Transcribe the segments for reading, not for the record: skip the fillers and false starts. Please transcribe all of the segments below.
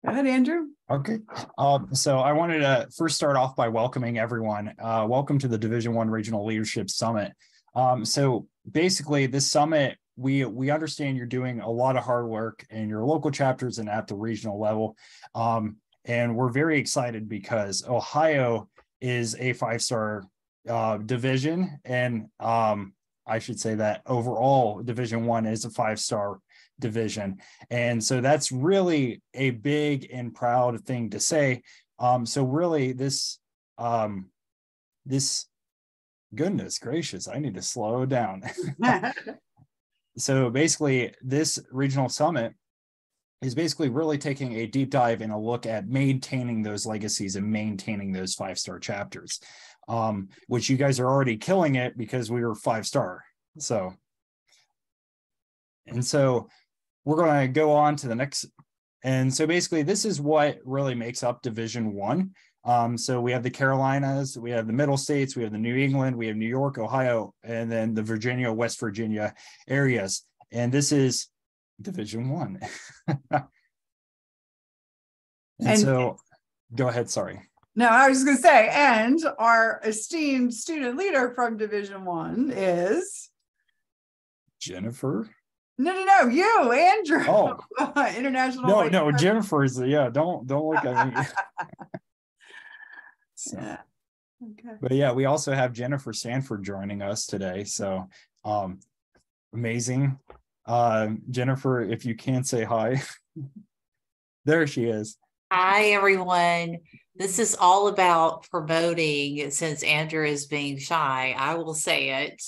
Go ahead, Andrew. Okay. So I wanted to first start off by welcoming everyone. Welcome to the Division I Regional Leadership Summit. So basically this summit, we understand you're doing a lot of hard work in your local chapters and at the regional level. And we're very excited because Ohio is a 5-star division. And I should say that overall Division I is a 5-star division. And so that's really a big and proud thing to say. So really this goodness gracious, I need to slow down. So basically this regional summit is basically really taking a deep dive and a look at maintaining those legacies and maintaining those 5-star chapters, which you guys are already killing it because we were 5-star. So we're going to go on to the next. And so basically this is what really makes up Division I. So we have the Carolinas, we have the Middle States, we have the New England, we have New York, Ohio, and then the Virginia, West Virginia areas. And this is Division I. and so go ahead, sorry. No, I was going to say, and our esteemed student leader from Division I is Jennifer. No, you, Andrew. Oh, international. No, Jennifer's. Don't look at me. So, yeah. Okay. But yeah, we also have Jennifer Sanford joining us today. So, amazing. Jennifer, if you can say hi. There she is. Hi, everyone. This is all about promoting, since Andrew is being shy, I will say it.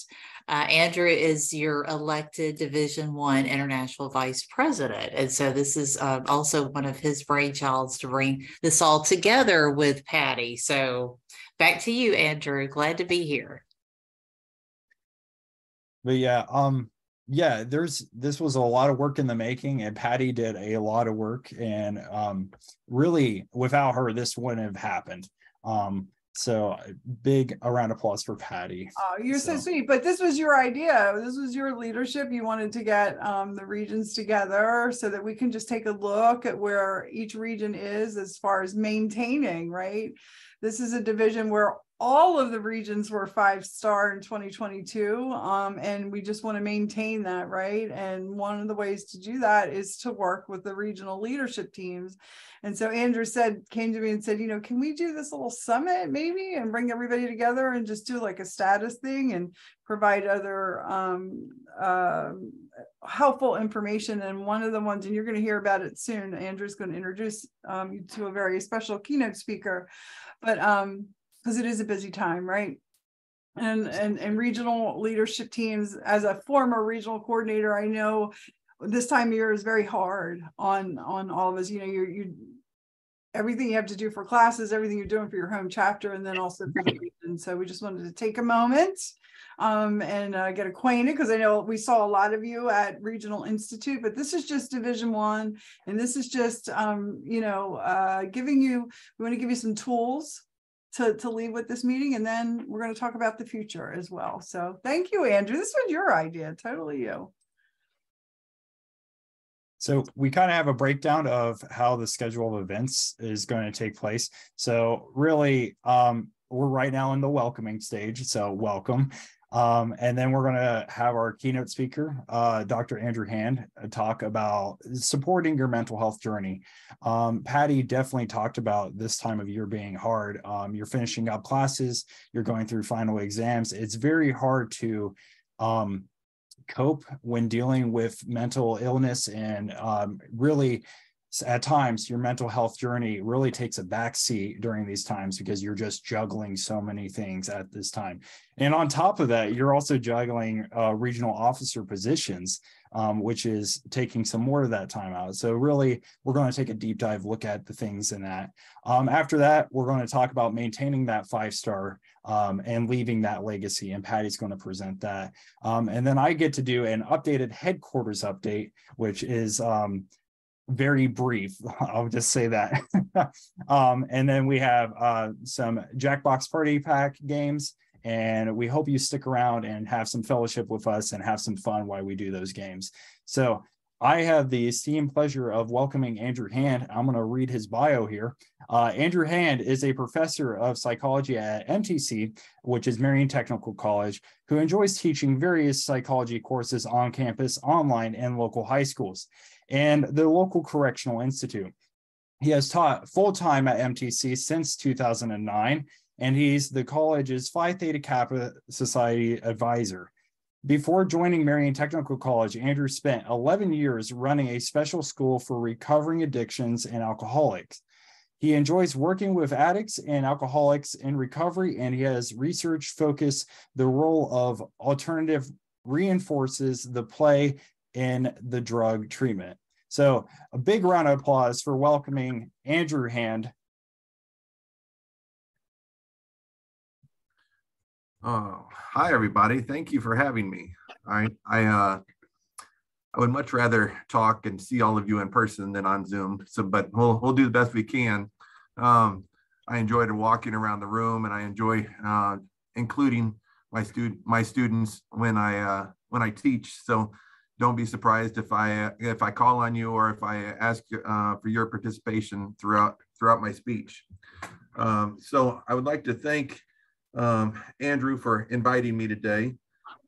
Andrew is your elected Division I International Vice President. And so this is also one of his brainchilds to bring this all together with Patty. So back to you, Andrew. Glad to be here. But yeah, this was a lot of work in the making, and Patty did a lot of work, and really without her, this wouldn't have happened. So big round of applause for Patty. Oh, you're so sweet. But this was your idea. This was your leadership. You wanted to get the regions together so that we can just take a look at where each region is as far as maintaining, right? This is a division where all of the regions were 5-star in 2022. And we just want to maintain that, right? And one of the ways to do that is to work with the regional leadership teams. And so Andrew came to me and said, can we do this little summit maybe and bring everybody together and just do like a status thing and provide other helpful information. And one of the ones, and you're going to hear about it soon, Andrew's going to introduce you to a very special keynote speaker, but because it is a busy time, right? And regional leadership teams, as a former regional coordinator, I know this time of year is very hard on all of us. You everything you have to do for classes, everything you're doing for your home chapter, and then also for the region. So we just wanted to take a moment and get acquainted, because I know we saw a lot of you at Regional Institute, but this is just Division I, and this is just we want to give you some tools to leave with this meeting, and then we're going to talk about the future as well. So thank you, Andrew. This was your idea, totally you. So we kind of have a breakdown of how the schedule of events is going to take place. So really, we're right now in the welcoming stage. So welcome. And then we're going to have our keynote speaker, Dr. Andrew Hand, talk about supporting your mental health journey. Patty definitely talked about this time of year being hard. You're finishing up classes, you're going through final exams. It's very hard to cope when dealing with mental illness, and really at times your mental health journey really takes a backseat during these times because you're just juggling so many things at this time. And on top of that, you're also juggling regional officer positions, which is taking some more of that time out. So really, we're going to take a deep dive look at the things in that. After that, we're going to talk about maintaining that 5-star and leaving that legacy, and Patty's going to present that. And then I get to do an updated headquarters update, which is very brief. I'll just say that. And then we have some Jackbox Party Pack games, and we hope you stick around and have some fellowship with us and have some fun while we do those games. So I have the esteemed pleasure of welcoming Andrew Hand. I'm going to read his bio here. Andrew Hand is a professor of psychology at MTC, which is Marion Technical College, who enjoys teaching various psychology courses on campus, online, and local high schools, and the local correctional institute. He has taught full-time at MTC since 2009, and he's the college's Phi Theta Kappa Society advisor. Before joining Marion Technical College, Andrew spent 11 years running a special school for recovering addictions and alcoholics. He enjoys working with addicts and alcoholics in recovery, and he has research focused the role of alternative reinforces the play in the drug treatment. So a big round of applause for welcoming Andrew Hand. Hi, everybody. Thank you for having me. I would much rather talk and see all of you in person than on Zoom. But we'll do the best we can. I enjoyed walking around the room, and I enjoy including my students when I teach. So don't be surprised if I call on you or if I ask for your participation throughout my speech. So I would like to thank Andrew for inviting me today,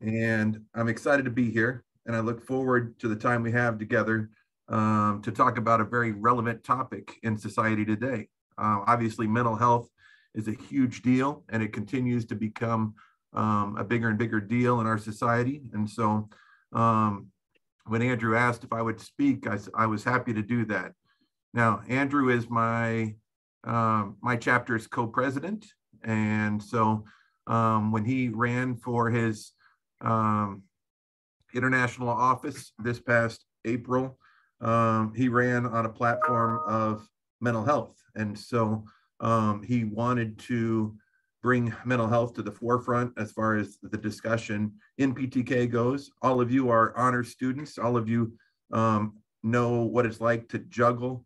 and I'm excited to be here, and I look forward to the time we have together to talk about a very relevant topic in society today. Obviously, mental health is a huge deal, and it continues to become a bigger and bigger deal in our society. And so when Andrew asked if I would speak, I was happy to do that. Now, Andrew is my chapter's co-president. And so when he ran for his international office this past April, he ran on a platform of mental health. And so he wanted to bring mental health to the forefront as far as the discussion in PTK goes. All of you are honor students. All of you know what it's like to juggle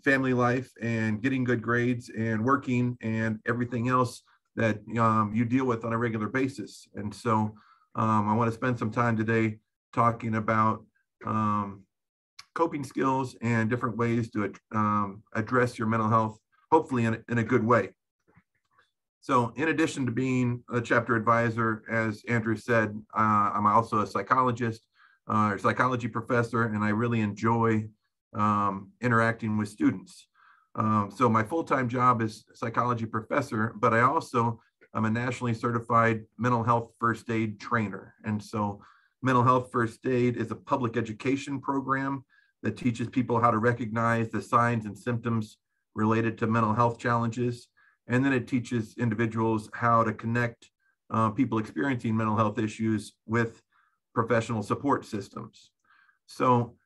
family life and getting good grades and working and everything else that you deal with on a regular basis. And so I want to spend some time today talking about coping skills and different ways to address your mental health, hopefully in a good way. So in addition to being a chapter advisor, as Andrew said, I'm also a psychologist, or psychology professor, and I really enjoy interacting with students. So my full-time job is psychology professor, but I also am a nationally certified mental health first aid trainer. And so mental health first aid is a public education program that teaches people how to recognize the signs and symptoms related to mental health challenges. And then it teaches individuals how to connect people experiencing mental health issues with professional support systems. So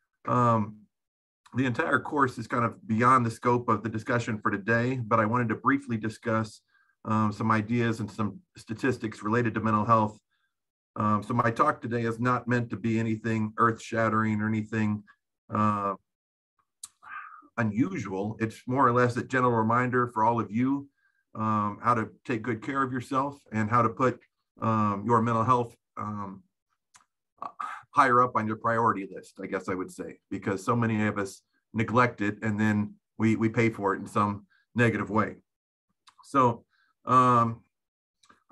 the entire course is kind of beyond the scope of the discussion for today, but I wanted to briefly discuss some ideas and some statistics related to mental health. So my talk today is not meant to be anything earth-shattering or anything unusual. It's more or less a general reminder for all of you how to take good care of yourself and how to put your mental health higher up on your priority list, I guess I would say, because so many of us neglect it and then we pay for it in some negative way. So I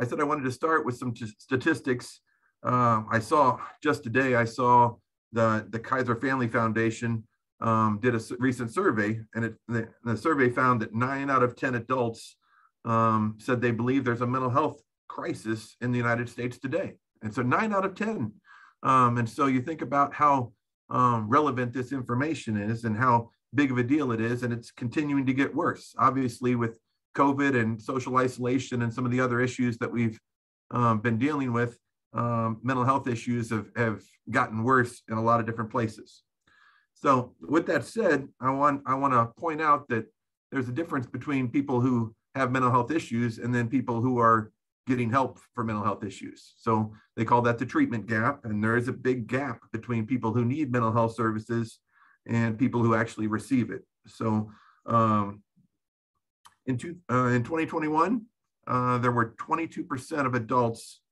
said I wanted to start with some statistics. I saw just today, I saw the Kaiser Family Foundation did a recent survey, and the survey found that 9 out of 10 adults said they believe there's a mental health crisis in the United States today. And so 9 out of 10. And so you think about how relevant this information is and how big of a deal it is, and it's continuing to get worse. Obviously, with COVID and social isolation and some of the other issues that we've been dealing with, mental health issues have gotten worse in a lot of different places. So with that said, I want to point out that there's a difference between people who have mental health issues and then people who are getting help for mental health issues. So they call that the treatment gap. And there is a big gap between people who need mental health services and people who actually receive it. So in 2021, there were 22% of adults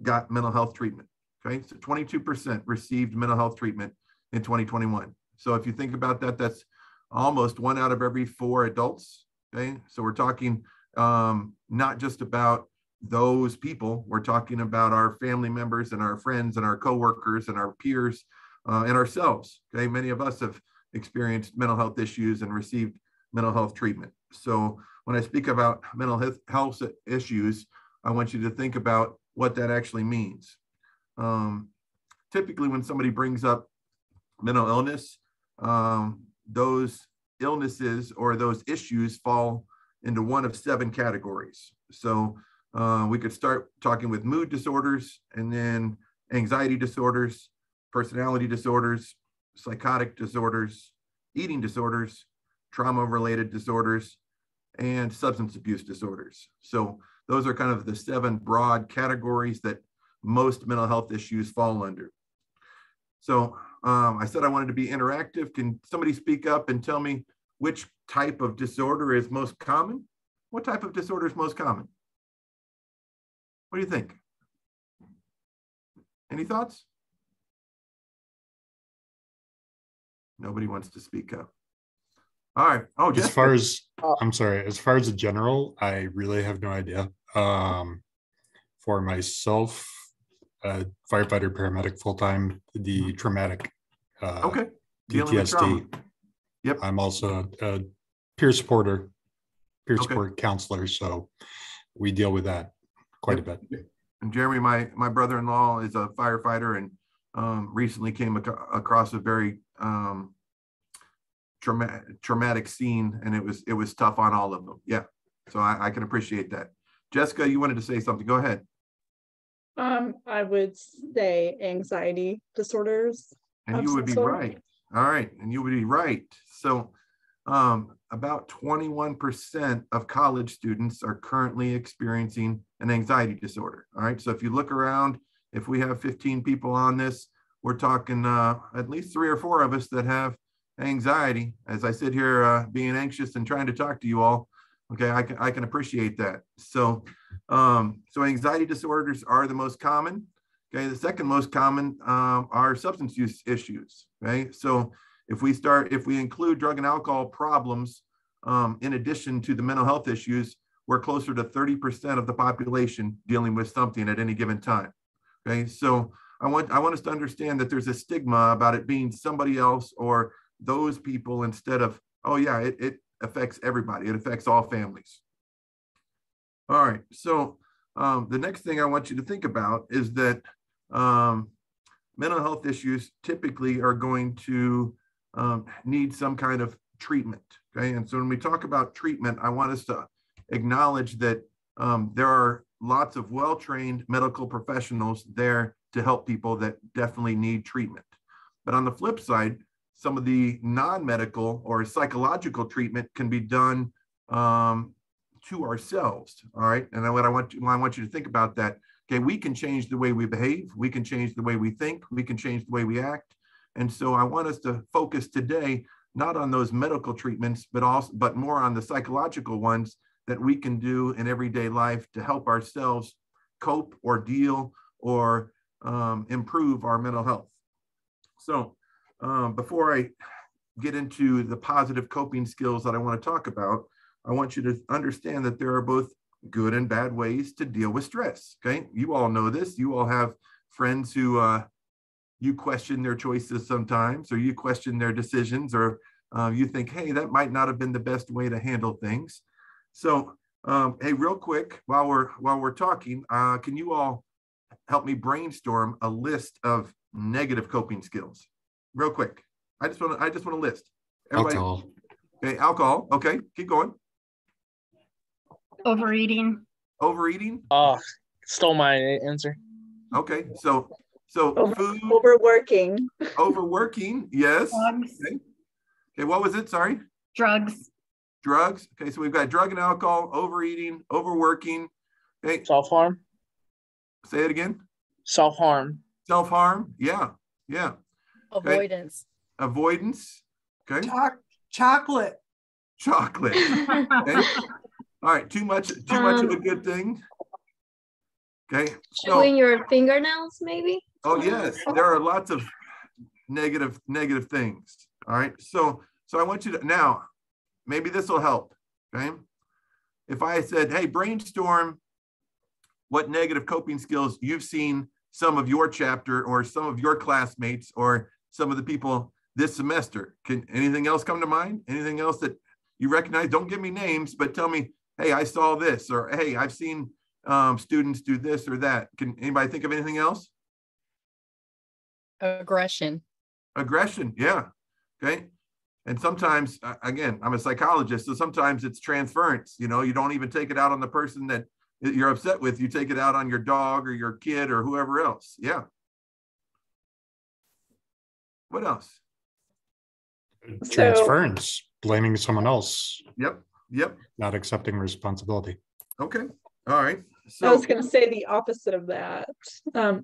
got mental health treatment. Okay, so 22% received mental health treatment. in 2021. So if you think about that, that's almost 1 out of every 4 adults. Okay, so we're talking not just about those people, we're talking about our family members and our friends and our coworkers and our peers and ourselves. Okay, many of us have experienced mental health issues and received mental health treatment. So when I speak about mental health issues, I want you to think about what that actually means. Typically, when somebody brings up mental illness, those illnesses or those issues fall into one of 7 categories. So we could start talking with mood disorders, and then anxiety disorders, personality disorders, psychotic disorders, eating disorders, trauma-related disorders, and substance abuse disorders. So those are kind of the 7 broad categories that most mental health issues fall under. So I said I wanted to be interactive. Can somebody speak up and tell me which type of disorder is most common? What type of disorder is most common? What do you think? Any thoughts? Nobody wants to speak up. All right. Oh, as Jessica. far as I'm sorry, as far as the general, I really have no idea. For myself, firefighter, paramedic, full-time, the traumatic Okay. Dealing with PTSD. trauma. Yep. I'm also a peer supporter, peer Okay. support counselor, so we deal with that quite a bit. And Jeremy, my brother-in-law is a firefighter and recently came across a very traumatic scene, and it was tough on all of them. Yeah, so I can appreciate that. Jessica, you wanted to say something. Go ahead. I would say anxiety disorders. And you would be right. All right, and you would be right. So about 21% of college students are currently experiencing an anxiety disorder. All right, so if you look around, if we have 15 people on this, we're talking at least 3 or 4 of us that have anxiety. As I sit here being anxious and trying to talk to you all, okay, I can appreciate that. So so anxiety disorders are the most common. Okay, the second most common are substance use issues. Okay, so if we include drug and alcohol problems in addition to the mental health issues, we're closer to 30% of the population dealing with something at any given time. Okay, so I want us to understand that there's a stigma about it being somebody else or those people instead of, oh yeah, it affects everybody. It affects all families. All right, so the next thing I want you to think about is that mental health issues typically are going to need some kind of treatment. Okay, and so when we talk about treatment, I want us to acknowledge that there are lots of well-trained medical professionals there to help people that definitely need treatment. But on the flip side, some of the non-medical or psychological treatment can be done to ourselves. All right, and then what I want you to think about that. Okay, we can change the way we behave, we can change the way we think, we can change the way we act. And so I want us to focus today not on those medical treatments, but more on the psychological ones that we can do in everyday life to help ourselves cope or deal or improve our mental health. So before I get into the positive coping skills that I want to talk about, I want you to understand that there are both good and bad ways to deal with stress. Okay, you all know this. You all have friends who you question their choices sometimes, or you question their decisions, or you think, hey, that might not have been the best way to handle things. So, hey, real quick, while we're talking, can you all help me brainstorm a list of negative coping skills? Real quick. I just want to list. Everybody. Alcohol. Okay, alcohol. Okay, keep going. Overeating. Overeating. Oh, stole my answer. Okay, so food. Overworking. Overworking. Yes. Drugs. Okay, what was it? Sorry. Drugs. Drugs. Okay, so we've got drug and alcohol, overeating, overworking. Okay. Self-harm. Say it again. Self-harm. Self-harm. Yeah. Yeah. Avoidance. Okay. Avoidance. Okay. Chocolate. Chocolate. Okay. All right. Too much of a good thing. Okay. Chewing your fingernails, maybe? Oh yes, there are lots of negative things. All right. So I want you to, now, maybe this will help. Okay. If I said, hey, brainstorm what negative coping skills you've seen some of your chapter or some of your classmates or some of the people this semester. Can anything else come to mind? Anything else that you recognize? Don't give me names, but tell me, hey, I saw this, or hey, I've seen students do this or that. Can anybody think of anything else? Aggression. Aggression, yeah. Okay. And sometimes, again, I'm a psychologist, so sometimes it's transference. You know, you don't even take it out on the person that you're upset with. You take it out on your dog or your kid or whoever else. Yeah. What else? Transference, blaming someone else. Yep. Not accepting responsibility. Okay. All right. So I was going to say the opposite of that.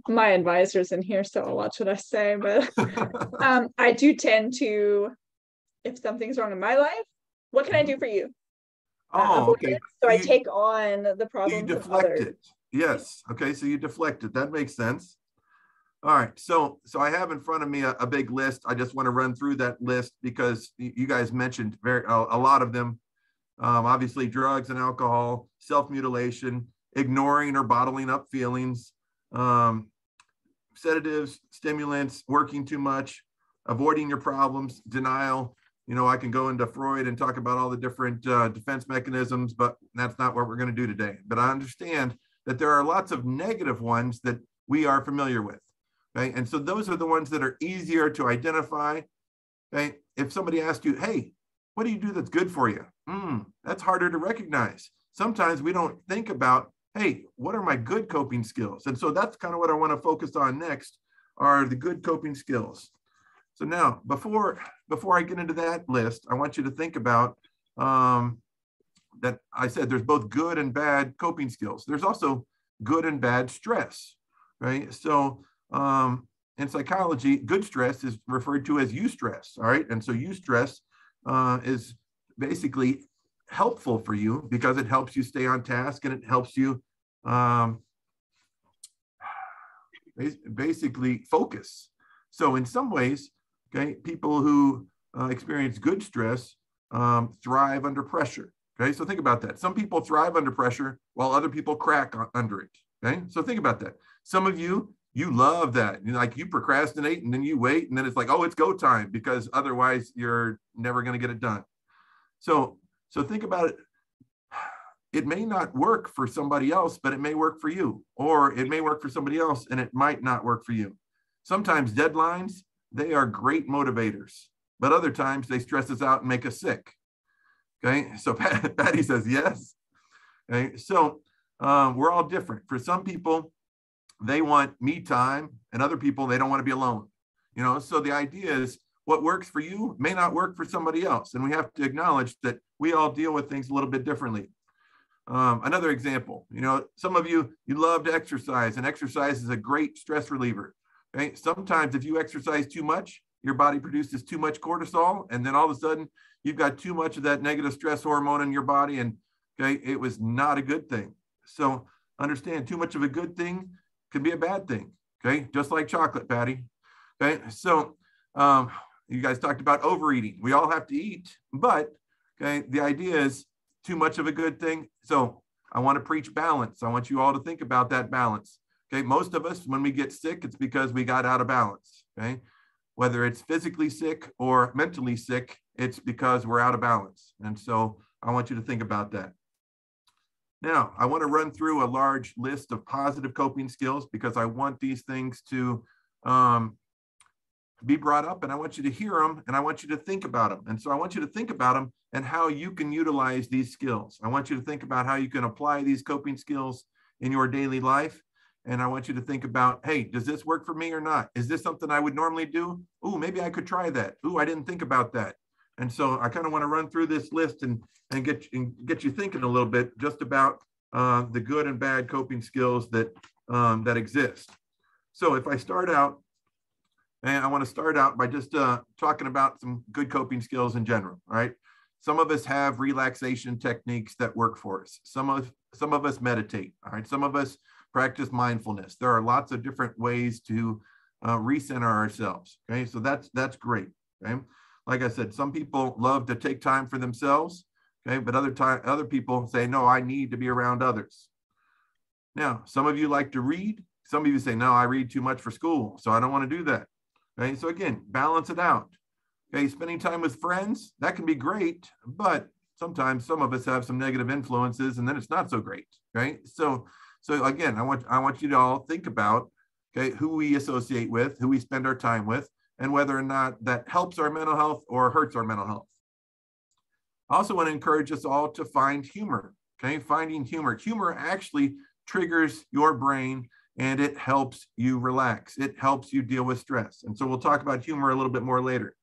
My advisor's in here, so I'll watch what I say. But I do tend to, if something's wrong in my life, what can I do for you? okay. So I take on the problems you of deflect others. it. Yes. Okay. So you deflect it. That makes sense. All right. So I have in front of me a big list. I just want to run through that list because you guys mentioned a lot of them. Obviously, drugs and alcohol, self-mutilation, ignoring or bottling up feelings, sedatives, stimulants, working too much, avoiding your problems, denial. You know, I can go into Freud and talk about all the different defense mechanisms, but that's not what we're going to do today. But I understand that there are lots of negative ones that we are familiar with. Okay. And so those are the ones that are easier to identify. Okay. If somebody asked you, hey, what do you do that's good for you? That's harder to recognize. Sometimes we don't think about, hey, what are my good coping skills? And so that's kind of what I want to focus on next are the good coping skills. So now, before I get into that list, I want you to think about that I said there's both good and bad coping skills. There's also good and bad stress, right? So in psychology, good stress is referred to as eustress, all right? And so eustress is basically helpful for you because it helps you stay on task and it helps you basically focus. So in some ways, okay, people who experience good stress thrive under pressure. Okay, so think about that. Some people thrive under pressure while other people crack under it. Okay, so think about that. Some of you love that. You procrastinate and then you wait and then it's like, oh, it's go time because otherwise you're never going to get it done. So think about it. It may not work for somebody else, but it may work for you, or it may work for somebody else and it might not work for you. Sometimes deadlines, they are great motivators, but other times they stress us out and make us sick. Okay, so Patty says yes. Okay, so we're all different. For some people, they want me time, and other people, they don't want to be alone. You know, so the idea is what works for you may not work for somebody else. And we have to acknowledge that we all deal with things a little bit differently. Another example, you know, some of you love to exercise, and exercise is a great stress reliever. Okay, sometimes if you exercise too much, your body produces too much cortisol, and then all of a sudden you've got too much of that negative stress hormone in your body, and okay, it was not a good thing. So understand, too much of a good thing can be a bad thing. Okay, just like chocolate, Patty. Okay, so you guys talked about overeating. We all have to eat, but okay, the idea is too much of a good thing. So I want to preach balance. I want you all to think about that balance. Okay, most of us, when we get sick, it's because we got out of balance. Okay, whether it's physically sick or mentally sick, it's because we're out of balance. And so I want you to think about that. Now, I want to run through a large list of positive coping skills because I want these things to be brought up, and I want you to hear them, and I want you to think about them. And so I want you to think about them and how you can utilize these skills. I want you to think about how you can apply these coping skills in your daily life. And I want you to think about, hey, does this work for me or not? Is this something I would normally do? Ooh, maybe I could try that. Ooh, I didn't think about that. And so I kind of want to run through this list and get you thinking a little bit just about the good and bad coping skills that exist. So if I start out, and I want to start out by just talking about some good coping skills in general, right? Some of us have relaxation techniques that work for us. Some of us meditate, all right? Some of us practice mindfulness. There are lots of different ways to recenter ourselves. Okay, so that's great. Okay, like I said, some people love to take time for themselves. Okay, but other people say, no, I need to be around others. Now, some of you like to read. Some of you say, no, I read too much for school, so I don't want to do that. Okay, so again, balance it out. Okay, spending time with friends, that can be great, but sometimes some of us have some negative influences, and then it's not so great. Okay, so again, I want you to all think about, okay, who we associate with, who we spend our time with, and whether or not that helps our mental health or hurts our mental health. I also want to encourage us all to find humor. Okay, finding humor. Humor actually triggers your brain and it helps you relax. It helps you deal with stress. And so we'll talk about humor a little bit more later.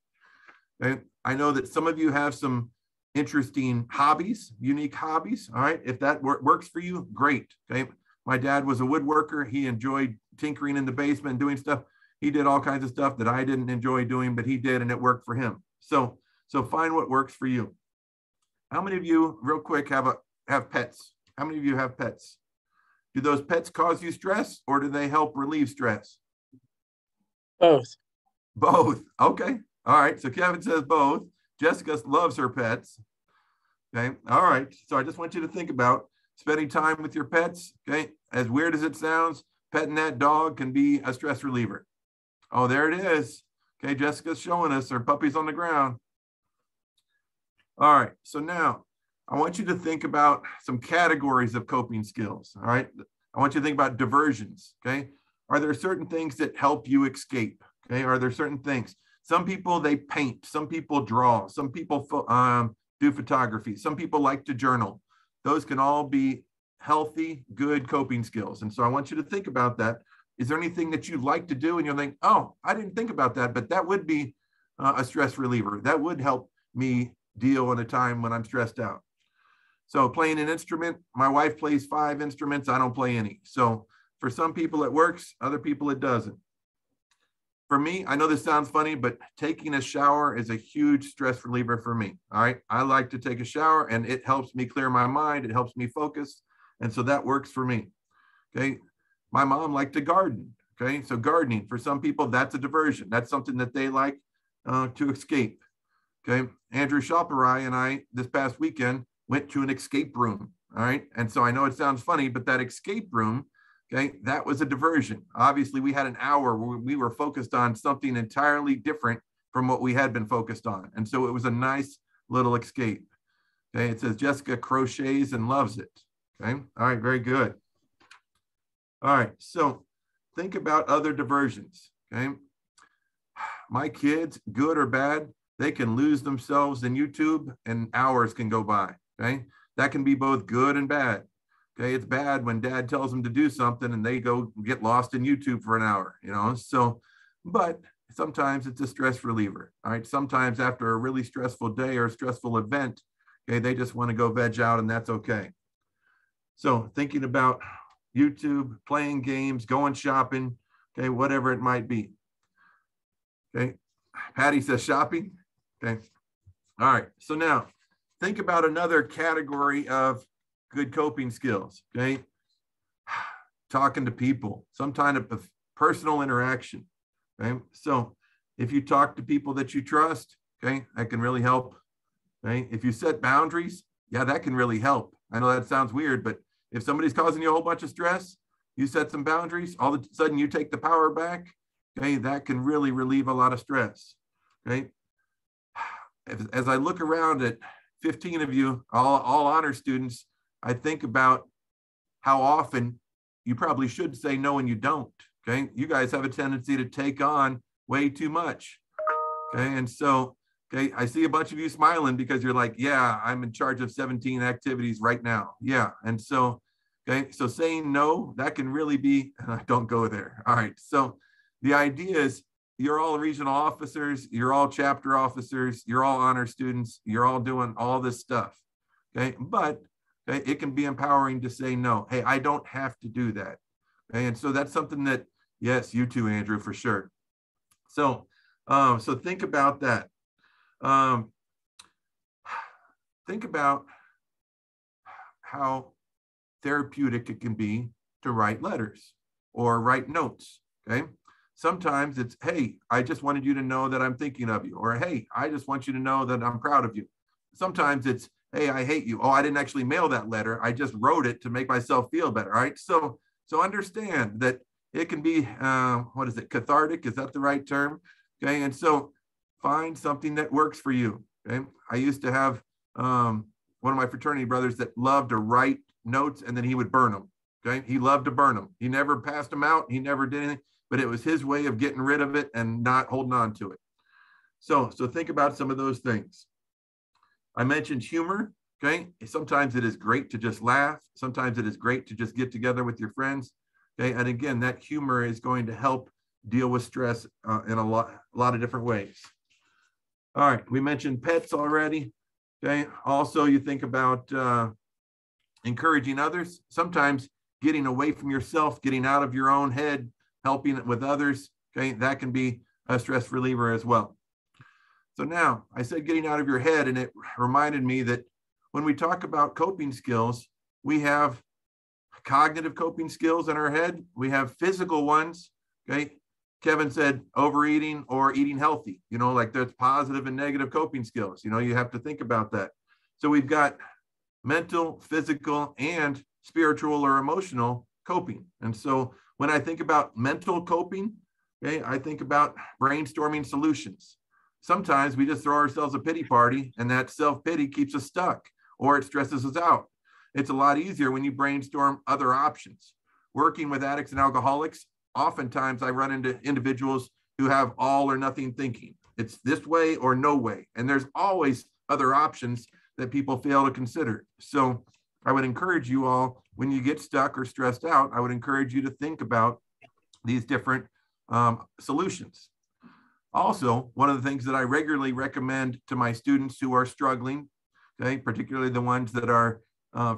Okay? I know that some of you have some interesting hobbies, unique hobbies. All right, if that works for you, great. Okay, my dad was a woodworker. He enjoyed tinkering in the basement and doing stuff. He did all kinds of stuff that I didn't enjoy doing, but he did, and it worked for him. So find what works for you. How many of you, real quick, have pets? How many of you have pets? Do those pets cause you stress, or do they help relieve stress? Both. Both. Okay. All right. So Kevin says both. Jessica loves her pets. Okay. All right. So I just want you to think about spending time with your pets. Okay. As weird as it sounds, petting that dog can be a stress reliever. Oh, there it is. Okay. Jessica's showing us her puppy's on the ground. All right. So now I want you to think about some categories of coping skills. All right. I want you to think about diversions. Okay. Are there certain things that help you escape? Okay. Are there certain things? Some people, they paint. Some people draw. Some people do photography. Some people like to journal. Those can all be healthy, good coping skills. And so I want you to think about that. Is there anything that you like to do and you'll think, oh, I didn't think about that, but that would be a stress reliever. That would help me deal in a time when I'm stressed out. So playing an instrument, my wife plays 5 instruments. I don't play any. So for some people it works, other people it doesn't. For me, I know this sounds funny, but taking a shower is a huge stress reliever for me. All right. I like to take a shower and it helps me clear my mind. It helps me focus. And so that works for me. Okay. My mom liked to garden. Okay. So gardening, for some people, that's a diversion. That's something that they like to escape. Okay. Andrew Shopperai and I, this past weekend, went to an escape room. All right. And so I know it sounds funny, but that escape room, okay, that was a diversion. Obviously, we had an hour where we were focused on something entirely different from what we had been focused on. And so it was a nice little escape. Okay. It says Jessica crochets and loves it. Okay. All right. Very good. All right. So think about other diversions. Okay. My kids, good or bad, they can lose themselves in YouTube and hours can go by. Okay. That can be both good and bad. Okay. It's bad when dad tells them to do something and they go get lost in YouTube for an hour, you know? So, but sometimes it's a stress reliever. All right. Sometimes after a really stressful day or a stressful event, okay, they just want to go veg out and that's okay. So thinking about YouTube, playing games, going shopping, okay, whatever it might be. Okay. Patty says shopping. Okay. All right. So now think about another category of good coping skills. Okay. Talking to people, some kind of personal interaction. Okay. So if you talk to people that you trust, okay, that can really help. Okay. If you set boundaries, yeah, that can really help. I know that sounds weird, but if somebody's causing you a whole bunch of stress, you set some boundaries, all of a sudden you take the power back. Okay. That can really relieve a lot of stress. Okay. As I look around at 15 of you, all honor students, I think about how often you probably should say no and you don't. Okay. You guys have a tendency to take on way too much. Okay. And so, okay, I see a bunch of you smiling because you're like, yeah, I'm in charge of 17 activities right now. Yeah. And so, okay, so saying no, that can really be, don't go there. All right. So the idea is, you're all regional officers, you're all chapter officers, you're all honor students, you're all doing all this stuff. Okay. But okay, it can be empowering to say no. Hey, I don't have to do that. Okay. And so that's something that, yes, you too, Andrew, for sure. So, so think about that. Think about how therapeutic it can be to write letters or write notes. Okay. Sometimes it's, hey, I just wanted you to know that I'm thinking of you. Or, hey, I just want you to know that I'm proud of you. Sometimes it's, hey, I hate you. Oh, I didn't actually mail that letter. I just wrote it to make myself feel better, right? So understand that it can be, what is it, cathartic? Is that the right term? Okay, and so find something that works for you, okay? I used to have one of my fraternity brothers that loved to write notes and then he would burn them, okay? He loved to burn them. He never passed them out. He never did anything, but it was his way of getting rid of it and not holding on to it. So think about some of those things. I mentioned humor, okay? Sometimes it is great to just laugh. Sometimes it is great to just get together with your friends, okay? And again, that humor is going to help deal with stress in a lot of different ways. All right, we mentioned pets already, okay? Also, you think about encouraging others. Sometimes getting away from yourself, getting out of your own head, helping with others, okay? That can be a stress reliever as well. So now, I said getting out of your head, and it reminded me that when we talk about coping skills, we have cognitive coping skills in our head. We have physical ones, okay? Kevin said overeating or eating healthy, you know, like there's positive and negative coping skills. You know, you have to think about that. So we've got mental, physical, and spiritual or emotional coping. And so when I think about mental coping, okay, I think about brainstorming solutions. Sometimes we just throw ourselves a pity party and that self-pity keeps us stuck or it stresses us out. It's a lot easier when you brainstorm other options. Working with addicts and alcoholics, oftentimes I run into individuals who have all or nothing thinking. It's this way or no way. And there's always other options that people fail to consider. So I would encourage you all, when you get stuck or stressed out, I would encourage you to think about these different solutions. Also, one of the things that I regularly recommend to my students who are struggling, okay, particularly the ones that are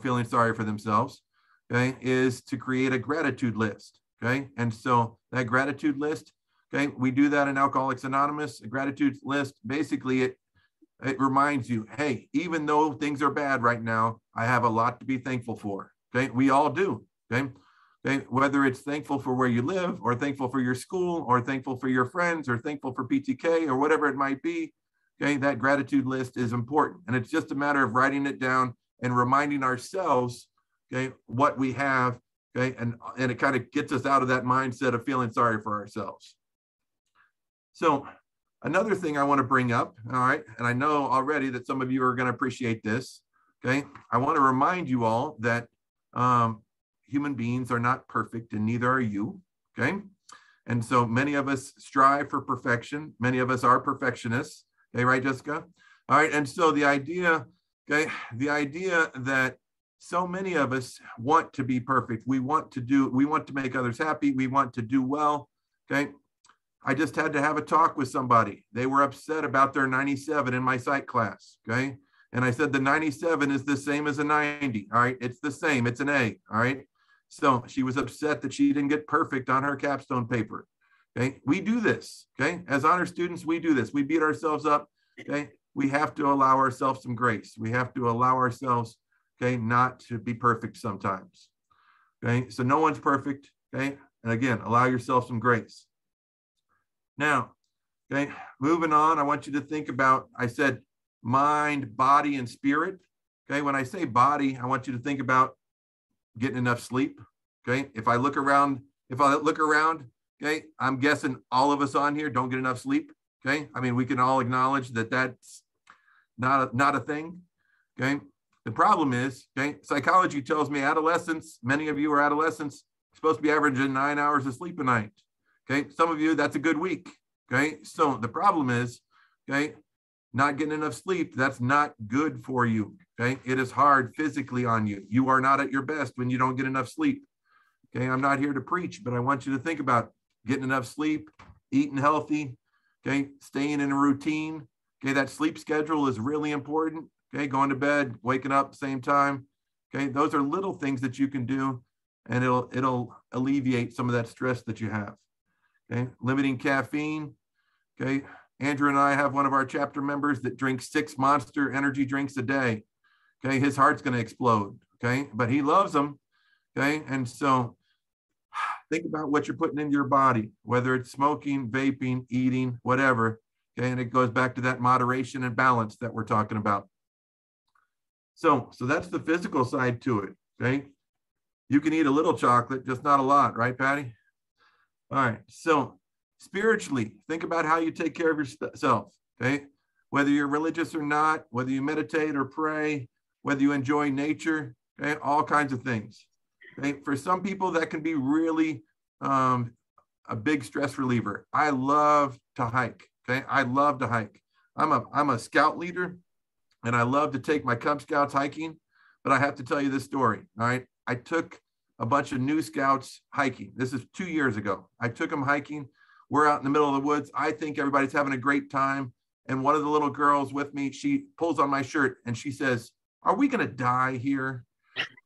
feeling sorry for themselves, okay, is to create a gratitude list, okay? And so that gratitude list, okay, we do that in Alcoholics Anonymous. A gratitude list, basically it reminds you, hey, even though things are bad right now, I have a lot to be thankful for, okay? We all do, okay? Okay, whether it's thankful for where you live or thankful for your school or thankful for your friends or thankful for PTK or whatever it might be, okay, that gratitude list is important. And it's just a matter of writing it down and reminding ourselves, okay, what we have, okay, and it kind of gets us out of that mindset of feeling sorry for ourselves. So another thing I want to bring up, all right, and I know already that some of you are going to appreciate this, okay, I want to remind you all that human beings are not perfect and neither are you, okay? And so many of us strive for perfection. Many of us are perfectionists, okay, right, Jessica? All right, and so the idea, okay, the idea that so many of us want to be perfect. We want to make others happy. We want to do well, okay? I just had to have a talk with somebody. They were upset about their 97 in my psych class, okay? And I said, the 97 is the same as a 90, all right? It's the same, it's an A, all right? So she was upset that she didn't get perfect on her capstone paper, okay? We do this, okay? As honor students, we do this. We beat ourselves up, okay? We have to allow ourselves some grace. We have to allow ourselves, okay, not to be perfect sometimes, okay? So no one's perfect, okay? And again, allow yourself some grace. Now, okay, moving on, I want you to think about, I said mind, body, and spirit, okay? When I say body, I want you to think about getting enough sleep, okay? If I look around, okay, I'm guessing all of us on here don't get enough sleep, okay? I mean, we can all acknowledge that that's not a thing, okay? The problem is, okay, psychology tells me adolescents, many of you are adolescents, supposed to be averaging 9 hours of sleep a night, okay? Some of you, that's a good week, okay? So the problem is, okay, not getting enough sleep, that's not good for you, okay? It is hard physically on you. You are not at your best when you don't get enough sleep, okay? I'm not here to preach, but I want you to think about getting enough sleep, eating healthy, okay? Staying in a routine, okay? That sleep schedule is really important, okay? Going to bed, waking up same time, okay? Those are little things that you can do, and it'll alleviate some of that stress that you have, okay? Limiting caffeine, okay? Andrew and I have one of our chapter members that drinks 6 Monster energy drinks a day. Okay, his heart's going to explode. Okay, but he loves them. Okay, and so think about what you're putting into your body, whether it's smoking, vaping, eating, whatever. Okay, and it goes back to that moderation and balance that we're talking about. So that's the physical side to it. Okay, you can eat a little chocolate, just not a lot, right, Patty? All right. So spiritually, think about how you take care of yourself. Okay, whether you're religious or not, whether you meditate or pray, whether you enjoy nature, okay, all kinds of things. Okay, for some people that can be really a big stress reliever. I love to hike. Okay, I love to hike. I'm a scout leader, and I love to take my Cub Scouts hiking. But I have to tell you this story. All right, I took a bunch of new scouts hiking. This is 2 years ago. I took them hiking. We're out in the middle of the woods. I think everybody's having a great time. And one of the little girls with me, she pulls on my shirt and she says, "Are we going to die here?"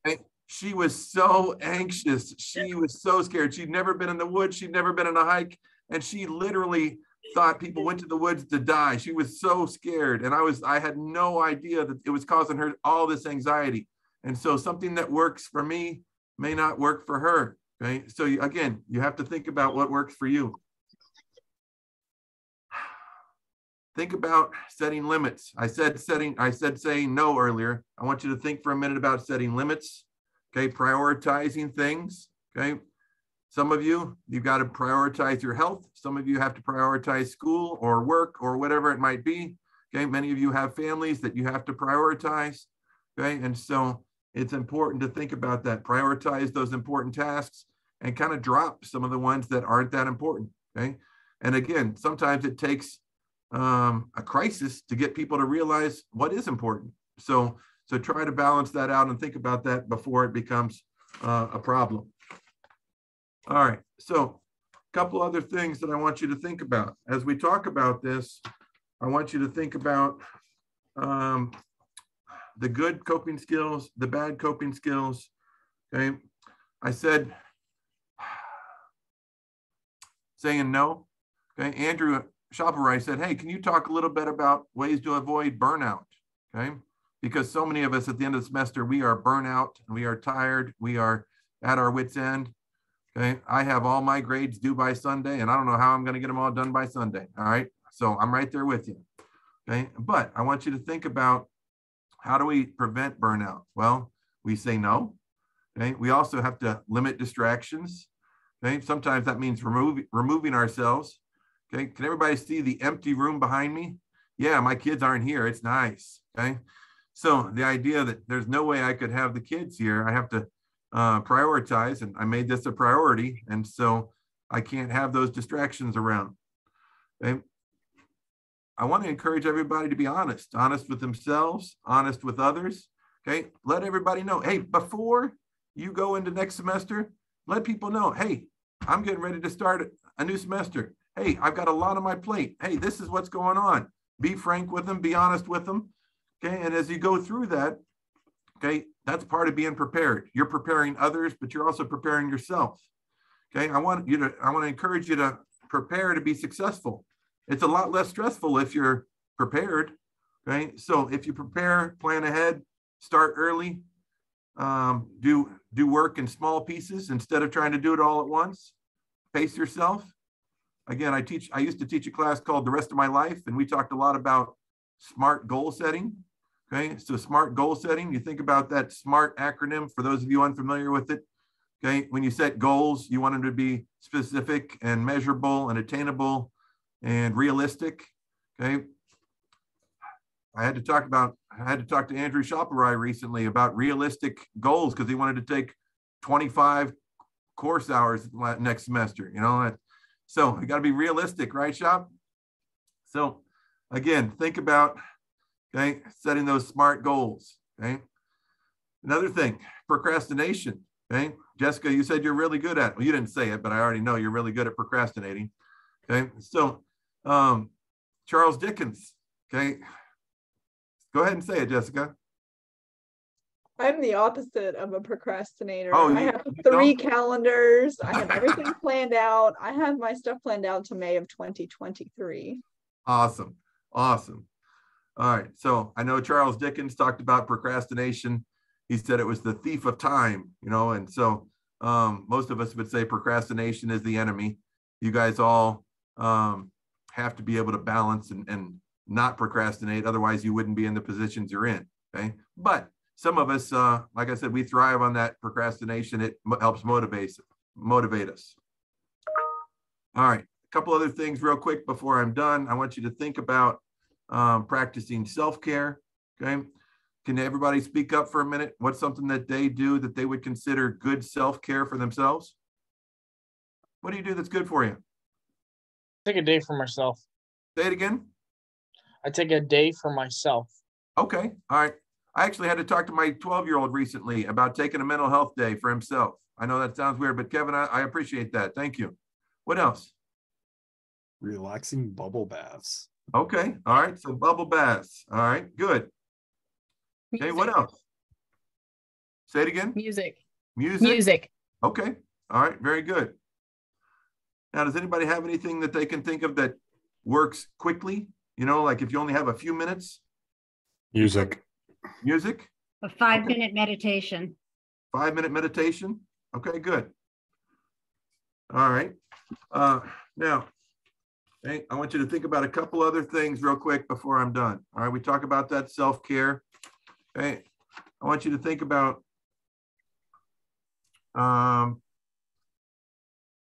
And she was so anxious. She was so scared. She'd never been in the woods. She'd never been on a hike. And she literally thought people went to the woods to die. She was so scared. And I had no idea that it was causing her all this anxiety. And so something that works for me may not work for her. Okay. So again, you have to think about what works for you. Think about setting limits. I said saying no earlier. I want you to think for a minute about setting limits. Okay, prioritizing things. Okay, some of you've got to prioritize your health. Some of you have to prioritize school or work or whatever it might be. Okay, many of you have families that you have to prioritize. Okay, and so it's important to think about that. Prioritize those important tasks and kind of drop some of the ones that aren't that important. Okay, and again, sometimes it takes a crisis to get people to realize what is important. So try to balance that out and think about that before it becomes a problem. All right, so a couple other things that I want you to think about. As we talk about this, I want you to think about the good coping skills, the bad coping skills. Okay, I said saying no. Okay, Andrew Shopper said, "Hey, can you talk a little bit about ways to avoid burnout?" Okay, because so many of us at the end of the semester, we are burnout, and we are tired, we are at our wits' end. Okay, I have all my grades due by Sunday, and I don't know how I'm going to get them all done by Sunday. All right, so I'm right there with you. Okay, but I want you to think about, how do we prevent burnout? Well, we say no. Okay, we also have to limit distractions. Okay, sometimes that means removing ourselves. Okay, can everybody see the empty room behind me? Yeah, my kids aren't here. It's nice. Okay, so the idea that there's no way I could have the kids here, I have to prioritize, and I made this a priority, and so I can't have those distractions around. Okay, I want to encourage everybody to be honest with themselves, honest with others. Okay, let everybody know, hey, before you go into next semester, let people know, hey, I'm getting ready to start a new semester. Hey, I've got a lot on my plate. Hey, this is what's going on. Be frank with them, be honest with them. Okay, and as you go through that, okay, that's part of being prepared. You're preparing others, but you're also preparing yourself. Okay, I want to encourage you to prepare to be successful. It's a lot less stressful if you're prepared. Okay, so if you prepare, plan ahead, start early, do work in small pieces instead of trying to do it all at once. Pace yourself. Again, I used to teach a class called The Rest of My Life, and we talked a lot about SMART goal setting. Okay, so SMART goal setting, you think about that SMART acronym for those of you unfamiliar with it. Okay, when you set goals, you want them to be specific and measurable and attainable and realistic. Okay, I had to talk to Andrew Shopper recently about realistic goals because he wanted to take 25 course hours next semester, you know. So you got to be realistic, right, Shop? So again, think about, okay, setting those SMART goals. Okay. Another thing, procrastination. Okay, Jessica, you said you're really good at it. Well, you didn't say it, but I already know you're really good at procrastinating. Okay, so Charles Dickens. Okay, go ahead and say it, Jessica. I'm the opposite of a procrastinator. Oh, I have 3 calendars. I have everything planned out. I have my stuff planned out to May of 2023. Awesome. Awesome. All right. So I know Charles Dickens talked about procrastination. He said it was the thief of time, you know, and so most of us would say procrastination is the enemy. You guys all have to be able to balance and not procrastinate. Otherwise, you wouldn't be in the positions you're in. Okay. But some of us, like I said, we thrive on that procrastination. It helps motivate us. All right. A couple other things real quick before I'm done. I want you to think about practicing self-care. Okay. Can everybody speak up for a minute? What's something that they do that they would consider good self-care for themselves? What do you do that's good for you? Take a day for myself. Say it again. I take a day for myself. Okay. All right. I actually had to talk to my 12-year-old recently about taking a mental health day for himself. I know that sounds weird, but Kevin, I appreciate that. Thank you. What else? Relaxing bubble baths. Okay. All right. So bubble baths. All right. Good. Okay. What else? Say it again. Music. Music. Okay. All right. Very good. Now, does anybody have anything that they can think of that works quickly? You know, like if you only have a few minutes? Music. Music? A 5-minute meditation. 5-minute meditation? Okay, good. All right. Now, hey, I want you to think about a couple other things real quick before I'm done. All right, we talk about that self-care. Okay, I want you to think about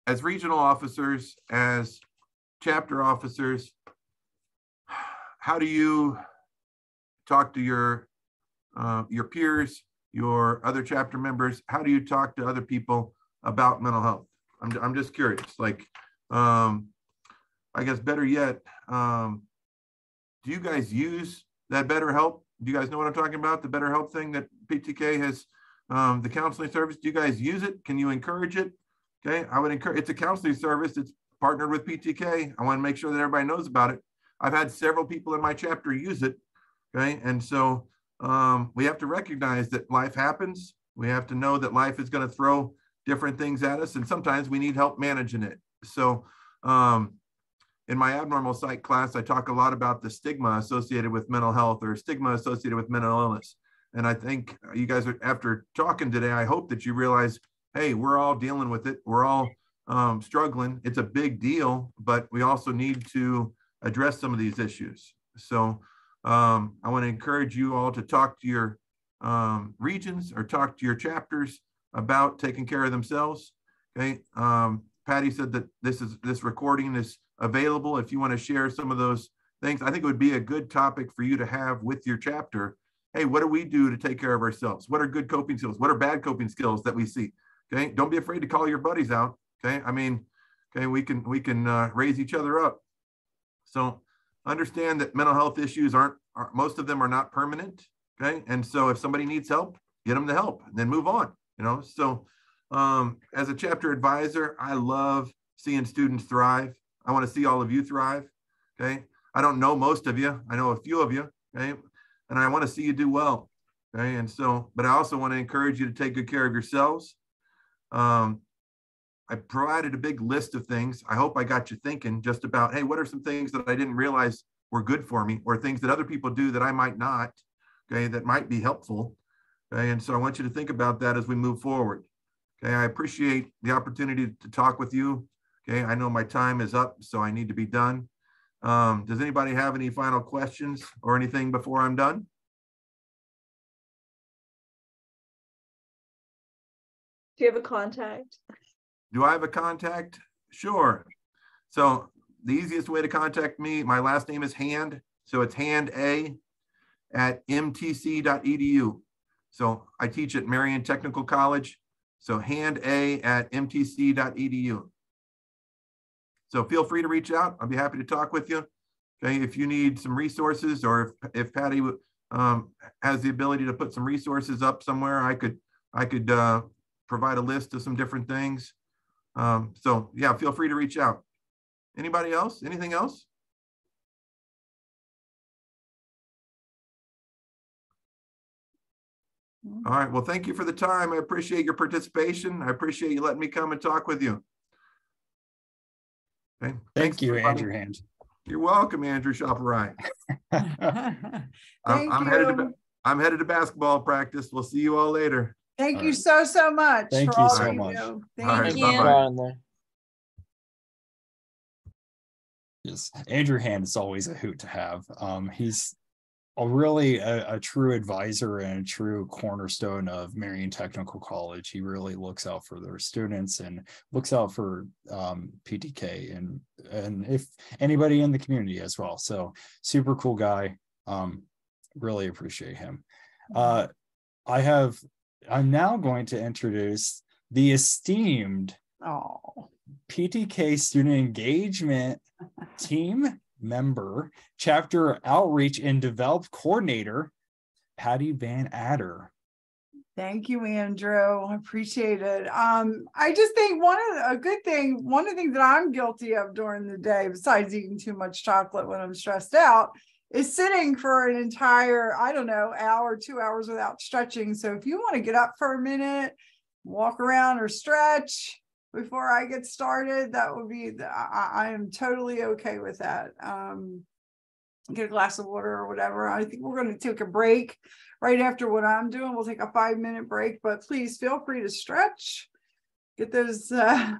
as regional officers, as chapter officers, how do you talk to your peers, your other chapter members? How do you talk to other people about mental health? I'm just curious. Like, I guess better yet, do you guys use that BetterHelp? Do you guys know what I'm talking about? The BetterHelp thing that PTK has, the counseling service. Do you guys use it? Can you encourage it? Okay, I would encourage. It's a counseling service. It's partnered with PTK. I want to make sure that everybody knows about it. I've had several people in my chapter use it. Okay, and so we have to recognize that life happens. We have to know that life is going to throw different things at us, and sometimes we need help managing it. So in my abnormal psych class, I talk a lot about the stigma associated with mental health or stigma associated with mental illness. And I think you guys are, after talking today, I hope that you realize, hey, we're all dealing with it. We're all struggling. It's a big deal, but we also need to address some of these issues. So I want to encourage you all to talk to your regions or talk to your chapters about taking care of themselves. Okay. Patty said that this recording is available if you want to share some of those things. I think it would be a good topic for you to have with your chapter. Hey, what do we do to take care of ourselves? What are good coping skills? What are bad coping skills that we see? Okay. Don't be afraid to call your buddies out. Okay. I mean, okay, we can raise each other up. So understand that mental health issues most of them are not permanent. Okay. And so if somebody needs help, get them the help and then move on, you know? So as a chapter advisor, I love seeing students thrive. I want to see all of you thrive. Okay. I don't know most of you. I know a few of you. Okay. And I want to see you do well. Okay. And so, but I also want to encourage you to take good care of yourselves. I provided a big list of things. I hope I got you thinking just about, hey, what are some things that I didn't realize were good for me, or things that other people do that I might not, okay, that might be helpful. Okay. And so I want you to think about that as we move forward. Okay. I appreciate the opportunity to talk with you. Okay. I know my time is up, so I need to be done. Does anybody have any final questions or anything before I'm done? Do you have a contact? Do I have a contact? Sure. So the easiest way to contact me, my last name is Hand. So it's handa@mtc.edu. So I teach at Marion Technical College. So handa@mtc.edu. So feel free to reach out. I'll be happy to talk with you. Okay, if you need some resources, or if Patty has the ability to put some resources up somewhere, I could provide a list of some different things. So yeah, feel free to reach out. Anybody else? Anything else? All right. Well, thank you for the time. I appreciate your participation. I appreciate you letting me come and talk with you. Okay. Thank you, everybody. Andrew Hand. You're welcome, Andrew Chaperai. Thank you. I'm headed to basketball practice. We'll see you all later. Thank All you right. so much. Thank for you all so that much. do. All Thank right, Thank you. you. bye-bye. Yes, Andrew Hand is always a hoot to have. He's a true advisor and a true cornerstone of Marion Technical College. He really looks out for their students and looks out for PTK and if anybody in the community as well. So super cool guy. Really appreciate him. I'm now going to introduce the esteemed PTK student engagement team member, chapter outreach and develop coordinator, Patty Van Adder. Thank you, Andrew. I appreciate it. I just think one of the things that I'm guilty of during the day, besides eating too much chocolate when I'm stressed out, is sitting for an entire, I don't know, hour, 2 hours without stretching. So if you want to get up for a minute, walk around or stretch before I get started, that would be, I am totally okay with that. Get a glass of water or whatever. I think we're going to take a break right after what I'm doing. We'll take a 5-minute break, but please feel free to stretch, get those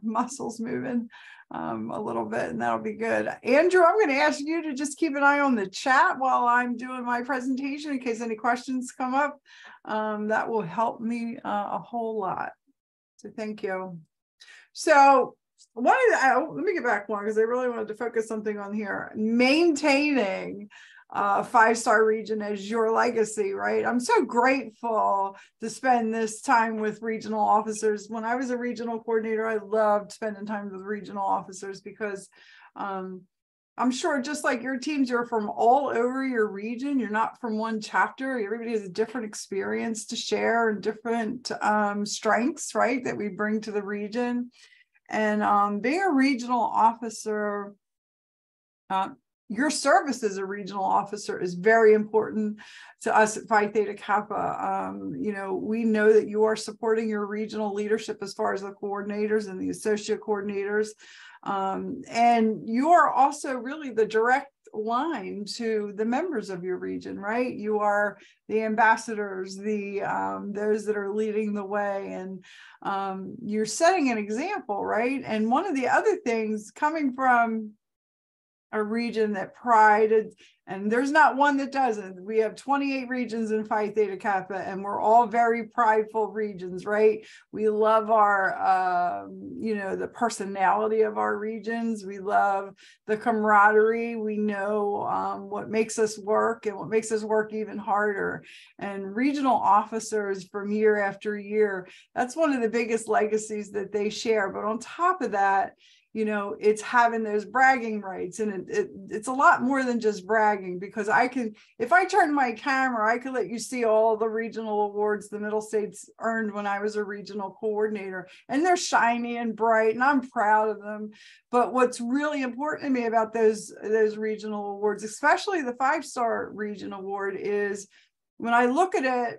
muscles moving a little bit, and that'll be good. Andrew, I'm going to ask you to just keep an eye on the chat while I'm doing my presentation in case any questions come up. That will help me a whole lot. So thank you. So let me get back one because I really wanted to focus something on here. Maintaining a 5-star region as your legacy, right? I'm so grateful to spend this time with regional officers. When I was a regional coordinator, I loved spending time with regional officers because I'm sure just like your teams, you're from all over your region. You're not from one chapter. Everybody has a different experience to share and different strengths, right, that we bring to the region. And being a regional officer, your service as a regional officer is very important to us at Phi Theta Kappa. We know that you are supporting your regional leadership as far as the coordinators and the associate coordinators. And you are also really the direct line to the members of your region, right? You are the ambassadors, those that are leading the way, and you're setting an example, right? And one of the other things coming from a region that prided, and there's not one that doesn't. We have 28 regions in Phi Theta Kappa, and we're all very prideful regions, right? We love our, the personality of our regions. We love the camaraderie. We know what makes us work and what makes us work even harder. And regional officers from year after year, that's one of the biggest legacies that they share. But on top of that, it's having those bragging rights, and it's a lot more than just bragging, because if I turn my camera, I could let you see all the regional awards the Middle States earned when I was a regional coordinator, and they're shiny and bright, and I'm proud of them. But what's really important to me about those regional awards, especially the 5-star region award, is when I look at it,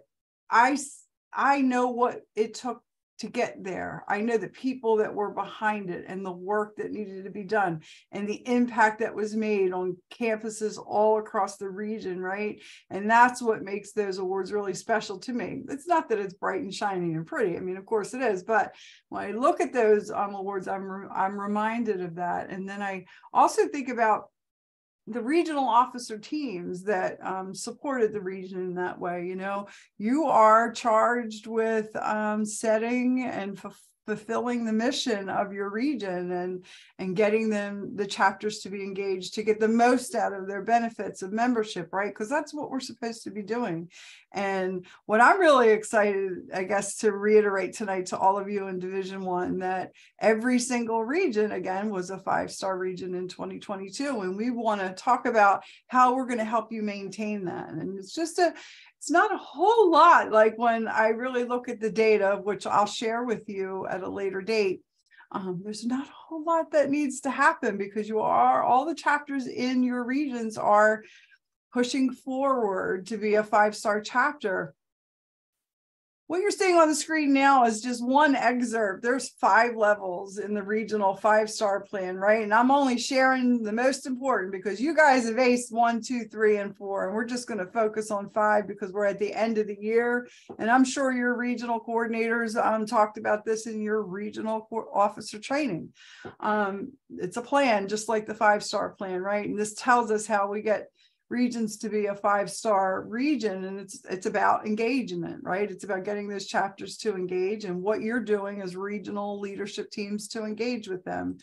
I know what it took to get there. I know the people that were behind it and the work that needed to be done and the impact that was made on campuses all across the region, right? And that's what makes those awards really special to me. It's not that it's bright and shiny and pretty. I mean, of course it is, but when I look at those awards, I'm reminded of that. And then I also think about the regional officer teams that supported the region in that way. You are charged with setting and fulfilling the mission of your region and getting the chapters to be engaged to get the most out of their benefits of membership, right? Because that's what we're supposed to be doing. And what I'm really excited, I guess, to reiterate tonight to all of you in Division I, that every single region, again, was a 5-star region in 2022. And we want to talk about how we're going to help you maintain that. And it's not a whole lot like when I really look at the data, which I'll share with you at a later date. There's not a whole lot that needs to happen, because all the chapters in your regions are pushing forward to be a 5-star chapter. What you're seeing on the screen now is just one excerpt. There's 5 levels in the regional 5-star plan, right? And I'm only sharing the most important because you guys have aced 1, 2, 3, and 4. And we're just going to focus on 5 because we're at the end of the year. And I'm sure your regional coordinators talked about this in your regional officer training. It's a plan, just like the 5-star plan, right? And this tells us how we get regions to be a 5-star region, and it's about engagement, right? It's about getting those chapters to engage and what you're doing as regional leadership teams to engage with them.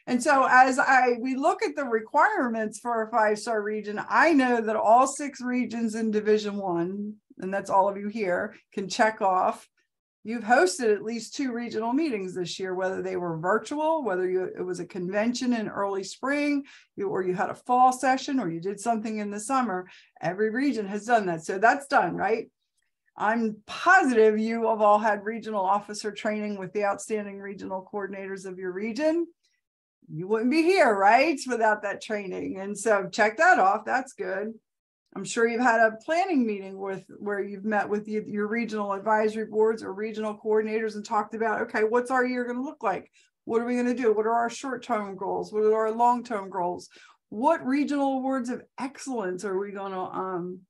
And so as we look at the requirements for a 5-star region, I know that all 6 regions in Division 1, and that's all of you here, can check off. You've hosted at least 2 regional meetings this year, whether they were virtual, whether it was a convention in early spring, or you had a fall session, or you did something in the summer. Every region has done that. So that's done, right? I'm positive you have all had regional officer training with the outstanding regional coordinators of your region. You wouldn't be here, right, without that training. And so check that off. That's good. I'm sure you've had a planning meeting where you've met with your regional advisory boards or regional coordinators and talked about, okay, what's our year going to look like? What are we going to do? What are our short-term goals? What are our long-term goals? What regional awards of excellence are we going to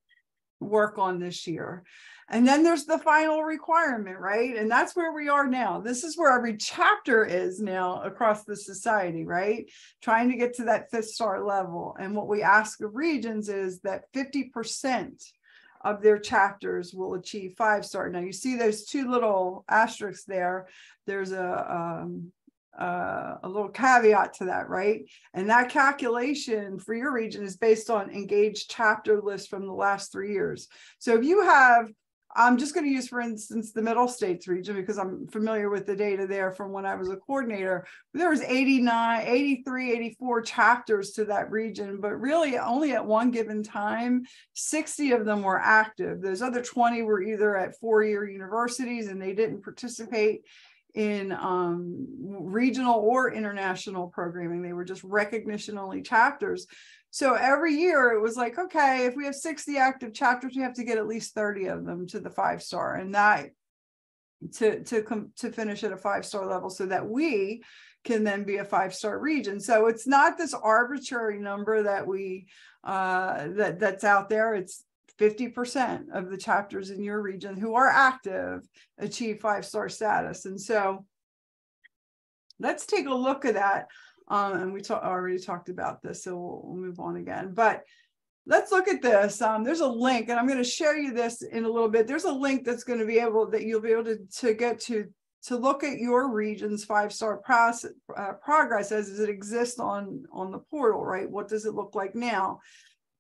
work on this year? And then there's the final requirement, right? And that's where we are now. This is where every chapter is now across the society, right? Trying to get to that 5-star level. And what we ask of regions is that 50% of their chapters will achieve 5-star. Now you see those 2 little asterisks there. There's a little caveat to that, right? And that calculation for your region is based on engaged chapter lists from the last 3 years. So if you have, I'm just going to use, for instance, the Middle States region, because I'm familiar with the data there from when I was a coordinator. There was 89, 83, 84 chapters to that region, but really only at one given time, 60 of them were active. Those other 20 were either at 4-year universities and they didn't participate in regional or international programming. They were just recognition only chapters. So every year it was like, okay, if we have 60 active chapters, we have to get at least 30 of them to the 5-star, and that to finish at a 5-star level so that we can then be a 5-star region. So it's not this arbitrary number that we that's out there. It's 50% of the chapters in your region who are active achieve 5-star status. And so let's take a look at that. And we already talked about this, so we'll move on again. But let's look at this. There's a link, and I'm going to show you this in a little bit. There's a link that's going to be able, that you'll be able to get to look at your region's 5-star progress as it exists on the portal, right? What does it look like now?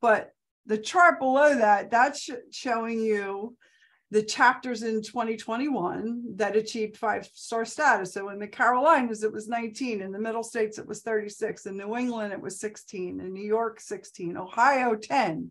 But the chart below that, that's showing you the chapters in 2021 that achieved 5-star status. So in the Carolinas, it was 19. In the Middle States, it was 36. In New England, it was 16. In New York, 16. Ohio, 10.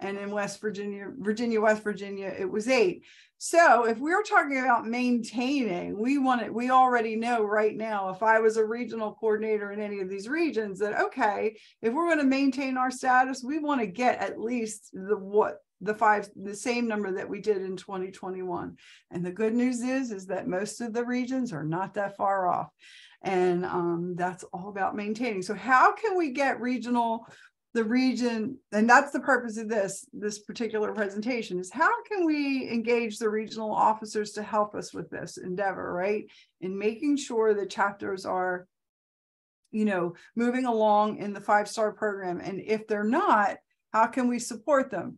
And in West Virginia, West Virginia, it was 8. So if we were talking about maintaining, we already know right now, if I was a regional coordinator in any of these regions, that, okay, if we're going to maintain our status, we want to get at least the same number that we did in 2021. And the good news is that most of the regions are not that far off. And that's all about maintaining. So how can we get the region, and that's the purpose of this particular presentation, is how can we engage the regional officers to help us with this endeavor, right? In making sure that chapters are, moving along in the 5-star program. And if they're not, how can we support them?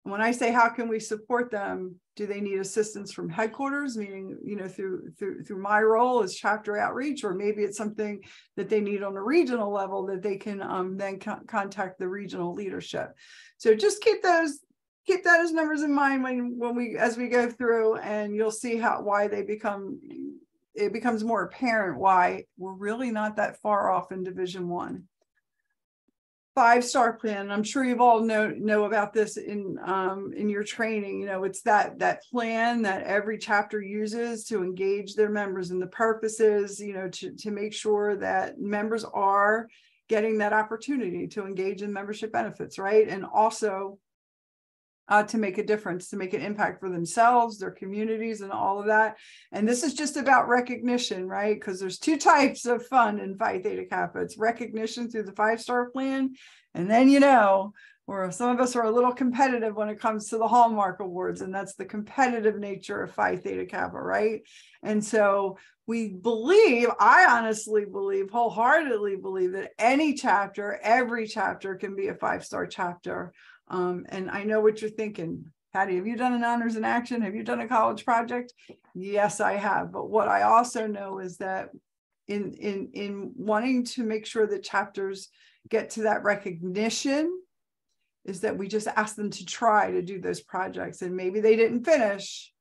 When I say how can we support them, do they need assistance from headquarters, meaning, through my role as chapter outreach, or maybe it's something that they need on a regional level that they can then contact the regional leadership. So just keep that as numbers in mind as we go through, and you'll see why it becomes more apparent why we're really not that far off in Division 1. 5-star plan. I'm sure you've all know about this in your training. It's that plan that every chapter uses to engage their members, and the purposes, to make sure that members are getting that opportunity to engage in membership benefits, right? And also to make a difference, to make an impact for themselves, their communities, and all of that. And this is just about recognition, right? Because there's two types of fun in Phi Theta Kappa. It's recognition through the 5-star plan. And then, where some of us are a little competitive when it comes to the Hallmark Awards, and that's the competitive nature of Phi Theta Kappa, right? And so we believe, I honestly believe, wholeheartedly believe that any chapter, every chapter can be a 5-star chapter. And I know what you're thinking. Patty, have you done an honors in action? Have you done a college project? Yes, I have. But what I also know is that in wanting to make sure that chapters get to that recognition is that we just ask them to try to do those projects. And maybe they didn't finish,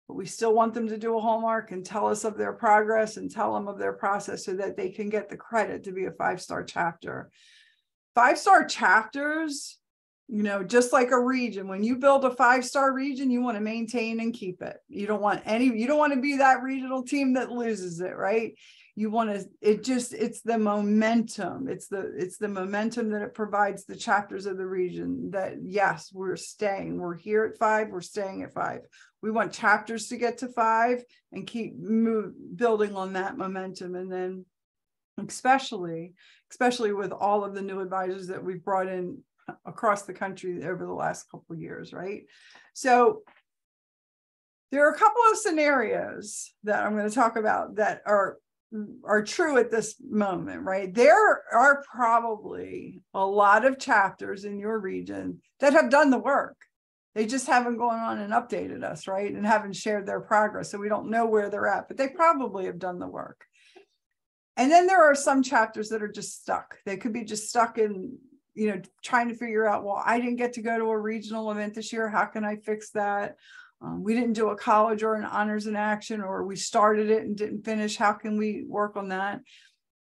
but we still want them to do a Hallmark and tell us of their progress and tell them of their process so that they can get the credit to be a 5-star chapter. 5-star chapters, just like a region, when you build a 5-star region, you want to maintain and keep it. You don't want to be that regional team that loses it, right? You want to, it's the momentum. It's the momentum that it provides the chapters of the region that, yes, we're here at 5, we're staying at 5. We want chapters to get to 5 and keep building on that momentum. And then especially with all of the new advisors that we've brought in across the country over the last couple of years, right? So there are a couple of scenarios that I'm going to talk about that are true at this moment, right? There are probably a lot of chapters in your region that have done the work. They just haven't gone on and updated us, right? And haven't shared their progress. So we don't know where they're at, but they probably have done the work. And then there are some chapters that are just stuck. They could be just stuck in, trying to figure out, well, I didn't get to go to a regional event this year. How can I fix that? We didn't do a college or an honors in action, or we started it and didn't finish. How can we work on that?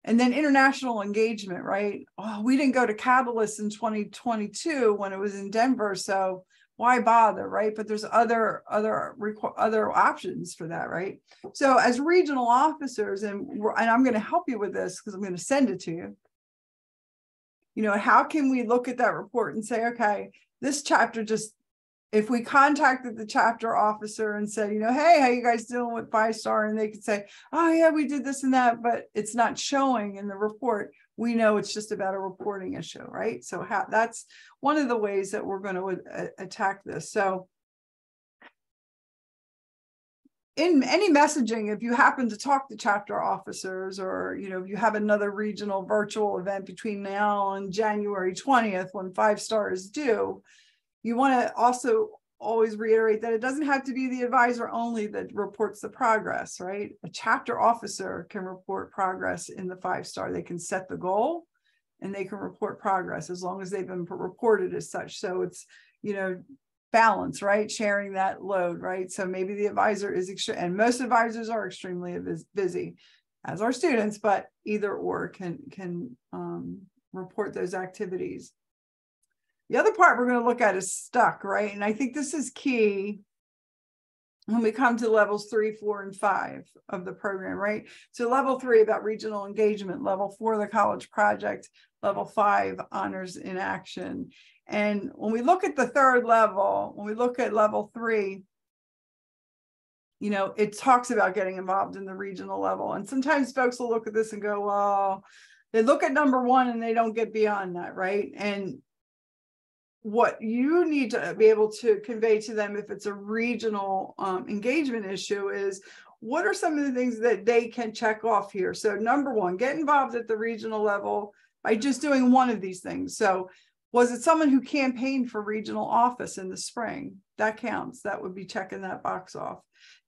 And then international engagement, right? Oh, we didn't go to Catalyst in 2022 when it was in Denver. So why bother, right? But there's other options for that, right? So as regional officers, and I'm going to help you with this because I'm going to send it to you. How can we look at that report and say, okay, this chapter if we contacted the chapter officer and said, hey, how you guys doing with 5-star? And they could say, oh yeah, we did this and that, but it's not showing in the report. We know it's just about a reporting issue, right? So that's one of the ways that we're going to attack this. So in any messaging, if you happen to talk to chapter officers, or if you have another regional virtual event between now and January 20th when 5-star is due, you want to also always reiterate that it doesn't have to be the advisor only that reports the progress, right? A chapter officer can report progress in the 5-star. They can set the goal and they can report progress as long as they've been reported as such. So it's, balance, right? Sharing that load, right? So maybe the advisor is and most advisors are extremely busy, as are students, but either or can report those activities. The other part we're going to look at is stuck, right? And I think this is key when we come to levels 3, 4, and 5 of the program, right? So level 3 about regional engagement, level 4, the college project, level 5, honors in action. And when we look at the third level, when we look at level 3, it talks about getting involved in the regional level. And sometimes folks will look at this and go, well, they look at number 1 and they don't get beyond that, right? And what you need to be able to convey to them if it's a regional engagement issue is, what are some of the things that they can check off here? So number 1, get involved at the regional level by just doing one of these things. So was it someone who campaigned for regional office in the spring? That counts. That would be checking that box off.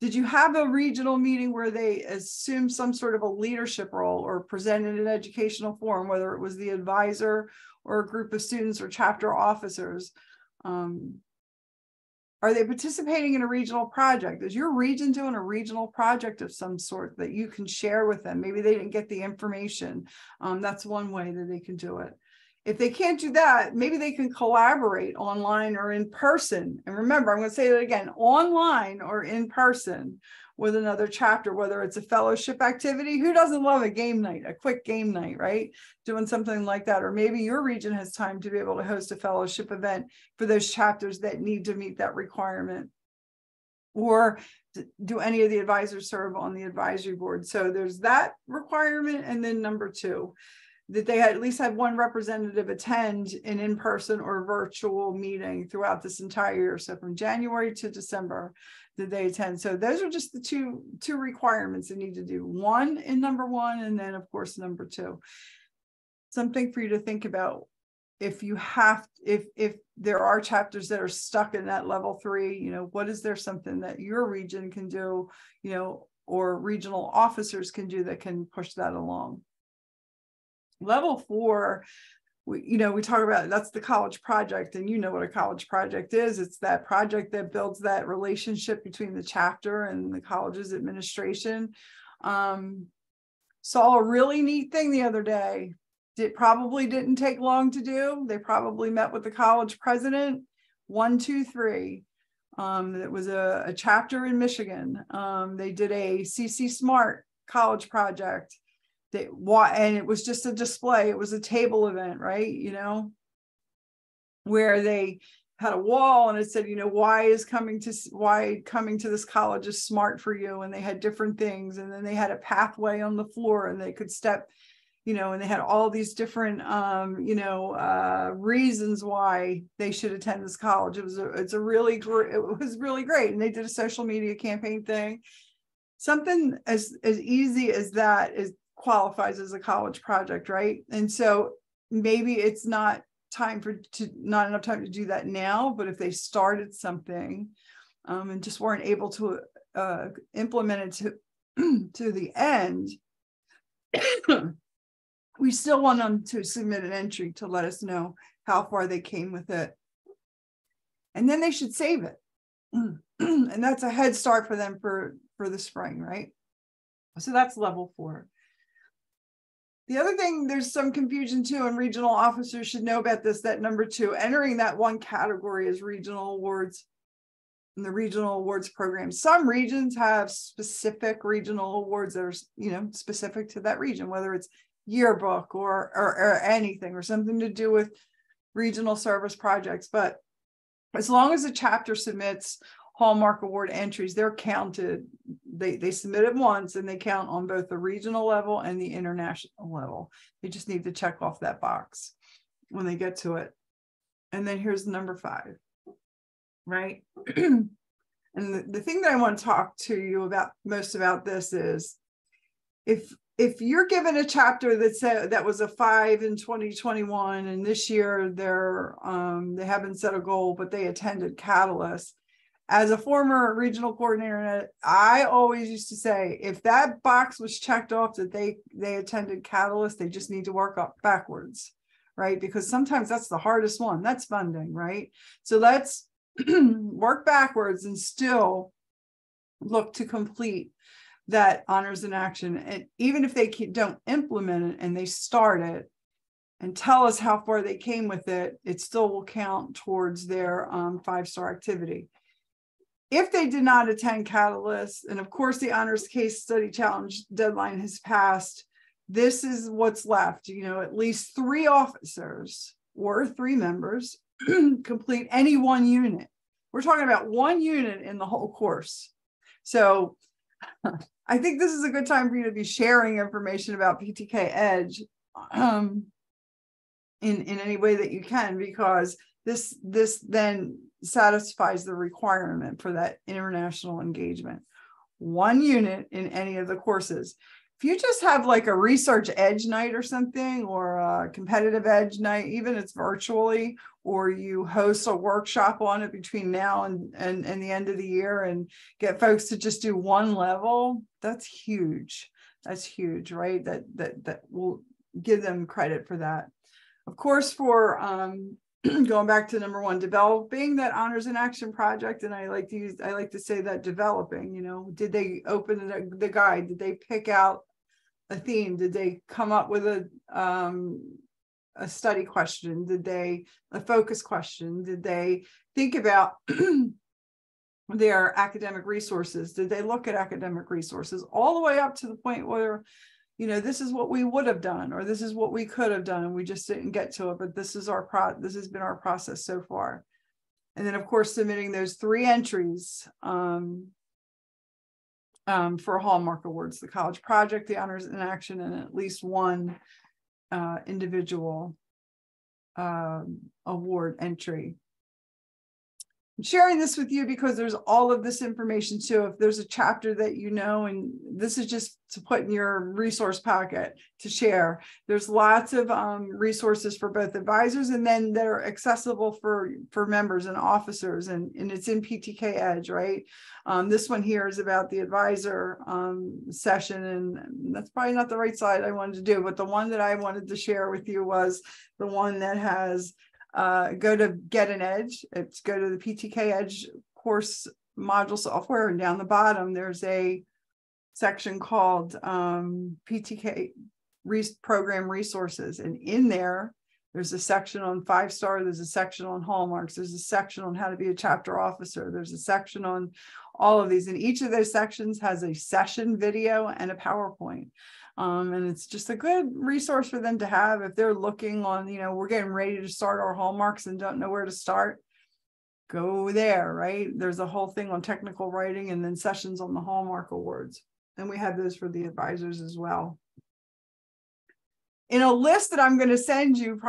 Did you have a regional meeting where they assumed some sort of a leadership role or presented an educational forum, whether it was the advisor or a group of students or chapter officers? Are they participating in a regional project? Is your region doing a regional project of some sort that you can share with them? Maybe they didn't get the information. That's one way that they can do it. If they can't do that, maybe they can collaborate online or in person. And remember, I'm going to say that again, online or in person with another chapter, whether it's a fellowship activity. Who doesn't love a game night, a quick game night, right? Doing something like that. Or maybe your region has time to be able to host a fellowship event for those chapters that need to meet that requirement. Or do any of the advisors serve on the advisory board? So there's that requirement. And then number 2, that they at least have one representative attend an in-person or virtual meeting throughout this entire year. So from January to December, that they attend. So those are just the two requirements they need to do. One in number 1, and then of course number 2. Something for you to think about. If you have, if there are chapters that are stuck in that level 3, you know, what is there something that your region can do, you know, or regional officers can do that can push that along? Level 4, we talk about, that's the college project, and you know what a college project is. It's that project that builds that relationship between the chapter and the college's administration. Saw a really neat thing the other day. It probably didn't take long to do. They probably met with the college president. 1, 2, 3. It was a chapter in Michigan. They did a CC Smart college project. And it was just a display. It was a table event, right? You know, where they had a wall and it said, you know, why coming to this college is smart for you. And they had different things. And then they had a pathway on the floor and they could step, you know, and they had all these different, reasons why they should attend this college. It was really great. And they did a social media campaign thing. Something as easy as that qualifies as a college project, right? And so maybe it's not not enough time to do that now, but if they started something and just weren't able to implement it to the end, we still want them to submit an entry to let us know how far they came with it. And then they should save it. And that's a head start for them for the spring, right? So that's level 4. The other thing, there's some confusion too, and regional officers should know about this, that number 2, entering that one category is regional awards in the regional awards program. Some regions have specific regional awards that are, you know, specific to that region, whether it's yearbook or anything, or something to do with regional service projects. But as long as the chapter submits Hallmark Award entries, they're counted. They submit it once and they count on both the regional level and the international level. They just need to check off that box when they get to it. And then here's number 5, right? And the thing that I want to talk to you about most about this is, if you're given a chapter that was a 5 in 2021, and this year they haven't set a goal, but they attended Catalyst. As a former regional coordinator, I always used to say, if that box was checked off that they attended Catalyst, they just need to work up backwards, right? Because sometimes that's the hardest one. That's funding, right? So let's work backwards and still look to complete that honors in action. And even if they don't implement it and they start it and tell us how far they came with it, it still will count towards their 5-star activity. If they did not attend Catalyst, and of course the honors case study challenge deadline has passed, this is what's left. You know, at least 3 officers or 3 members complete any one unit. We're talking about 1 unit in the whole course. So I think this is a good time for you to be sharing information about PTK Edge in any way that you can, because this then satisfies the requirement for that international engagement. 1 unit in any of the courses. If you just have like a research edge night or something, or a competitive edge night, even it's virtually, or you host a workshop on it between now and the end of the year and get folks to just do 1 level, that's huge. That's huge, right? That will give them credit for that. Of course, for going back to number 1, developing that honors in action project. And I like to say that developing, you know, did they open the guide? Did they pick out a theme? Did they come up with a study question? Did they a focus question? Did they think about their academic resources? Did they look at academic resources all the way up to the point where, you know, this is what we would have done, or this is what we could have done, and we just didn't get to it, but this is this has been our process so far. And then of course, submitting those 3 entries for Hallmark Awards, the college project, the honors in action, and at least 1 individual award entry. I'm sharing this with you because there's all of this information too. If there's a chapter that you know, and this is just to put in your resource packet to share, there's lots of resources for both advisors, and then they're accessible for members and officers, and it's in PTK Edge, right? This one here is about the advisor session, and that's probably not the right slide I wanted to do, but the one that I wanted to share with you was the one that has go to Get an Edge. It's go to the PTK Edge course module software, and down the bottom there's a section called PTK program resources, and in there's a section on 5-star, there's a section on hallmarks, there's a section on how to be a chapter officer, there's a section on all of these, and each of those sections has a session video and a PowerPoint. And it's just a good resource for them to have if they're looking on, you know, we're getting ready to start our hallmarks and don't know where to start. Go there, right? There's a whole thing on technical writing, and then sessions on the Hallmark Awards. And we have those for the advisors as well. In a list that I'm going to send you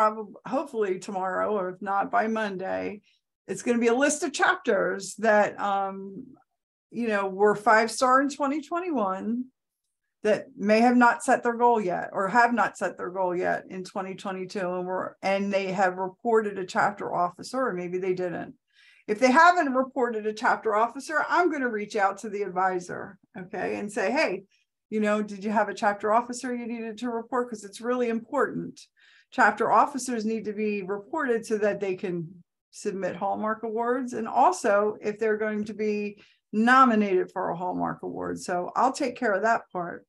hopefully tomorrow, or if not by Monday, it's going to be a list of chapters that, you know, were 5-star in 2021. That may have not set their goal yet, or have not set their goal yet in 2022, and they have reported a chapter officer, or maybe they didn't. If they haven't reported a chapter officer, I'm going to reach out to the advisor, okay, and say, hey, you know, did you have a chapter officer you needed to report? Because it's really important. Chapter officers need to be reported so that they can submit Hallmark Awards, and also if they're going to be nominated for a Hallmark Award. So I'll take care of that part.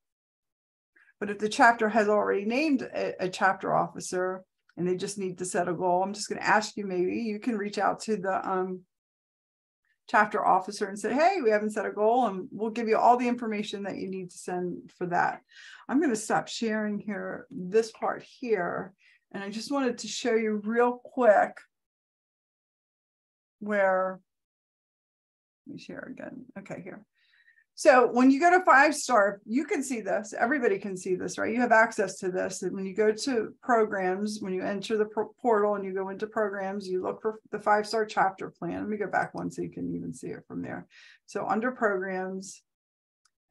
But if the chapter has already named a chapter officer and they just need to set a goal, I'm just going to ask you, maybe you can reach out to the chapter officer and say, hey, we haven't set a goal, and we'll give you all the information that you need to send for that. I'm going to stop sharing here, this part here. And I just wanted to show you real quick where, let me share again. Okay, here. So when you go to 5-star, you can see this. Everybody can see this, right? You have access to this. And when you go to programs, when you enter the portal and you go into programs, you look for the 5-star chapter plan. Let me go back one so you can even see it from there. So under programs,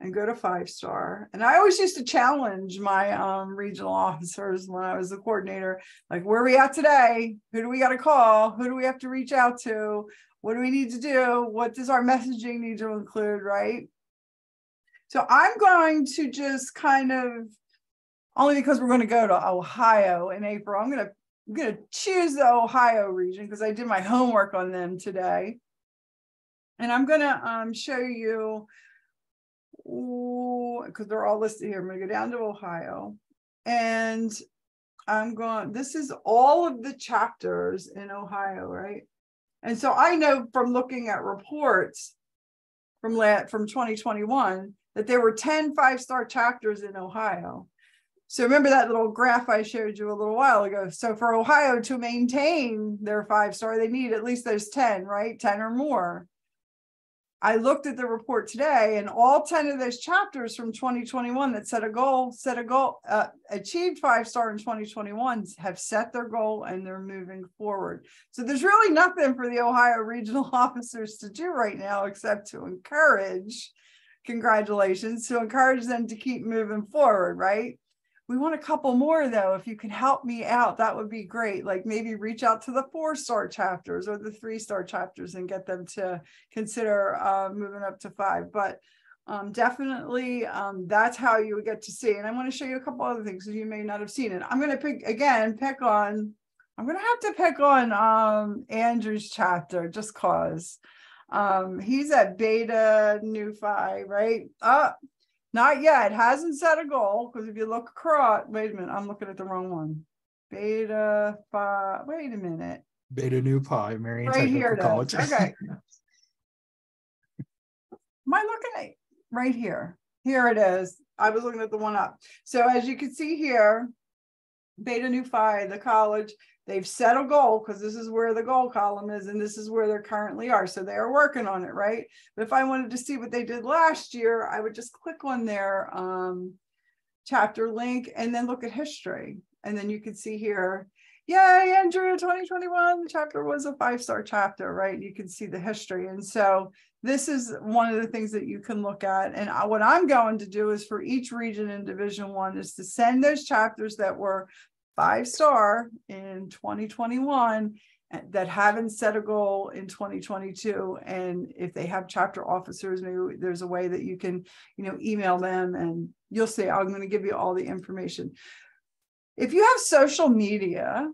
and go to 5-star. And I always used to challenge my regional officers when I was the coordinator, like, where are we at today? Who do we got to call? Who do we have to reach out to? What do we need to do? What does our messaging need to include, right? So I'm going to just kind of, only because we're going to go to Ohio in April, I'm going to choose the Ohio region because I did my homework on them today. And I'm going to show you, because they're all listed here. I'm going to go down to Ohio, and this is all of the chapters in Ohio, right? And so I know from looking at reports from 2021 that there were 10 5-star chapters in Ohio. So remember that little graph I showed you a little while ago. So for Ohio to maintain their 5-star, they need at least those 10, right? 10 or more. I looked at the report today, and all 10 of those chapters from 2021 that achieved 5-star in 2021 have set their goal, and they're moving forward. So there's really nothing for the Ohio regional officers to do right now except to encourage, congratulations, to encourage them to keep moving forward, right? We want a couple more though. If you can help me out, that would be great. Like maybe reach out to the 4-star chapters or the 3-star chapters and get them to consider moving up to 5. But definitely that's how you would get to see. And I want to show you a couple other things because you may not have seen it. I'm going to pick on Andrew's chapter just cause he's at Beta Nu Phi, right? Not yet. Hasn't set a goal, because if you look across, wait a minute, I'm looking at the wrong one. Beta Phi. Wait a minute. Beta Nu Pi, Marion Right here Technical it is. College. Okay. Am I looking at right here? Here it is. I was looking at the one up. So as you can see here, Beta Nu Phi, the college, they've set a goal because this is where the goal column is, and this is where they currently are. So they are working on it, right? But if I wanted to see what they did last year, I would just click on their chapter link and then look at history. And then you can see here, yay, Andrew, 2021, the chapter was a 5-star chapter, right? You can see the history. And so this is one of the things that you can look at. And what I'm going to do is for each region in Division 1 is to send those chapters that were 5-star in 2021 that haven't set a goal in 2022. And if they have chapter officers, maybe there's a way that you can, email them, and you'll see, I'm going to give you all the information. If you have social media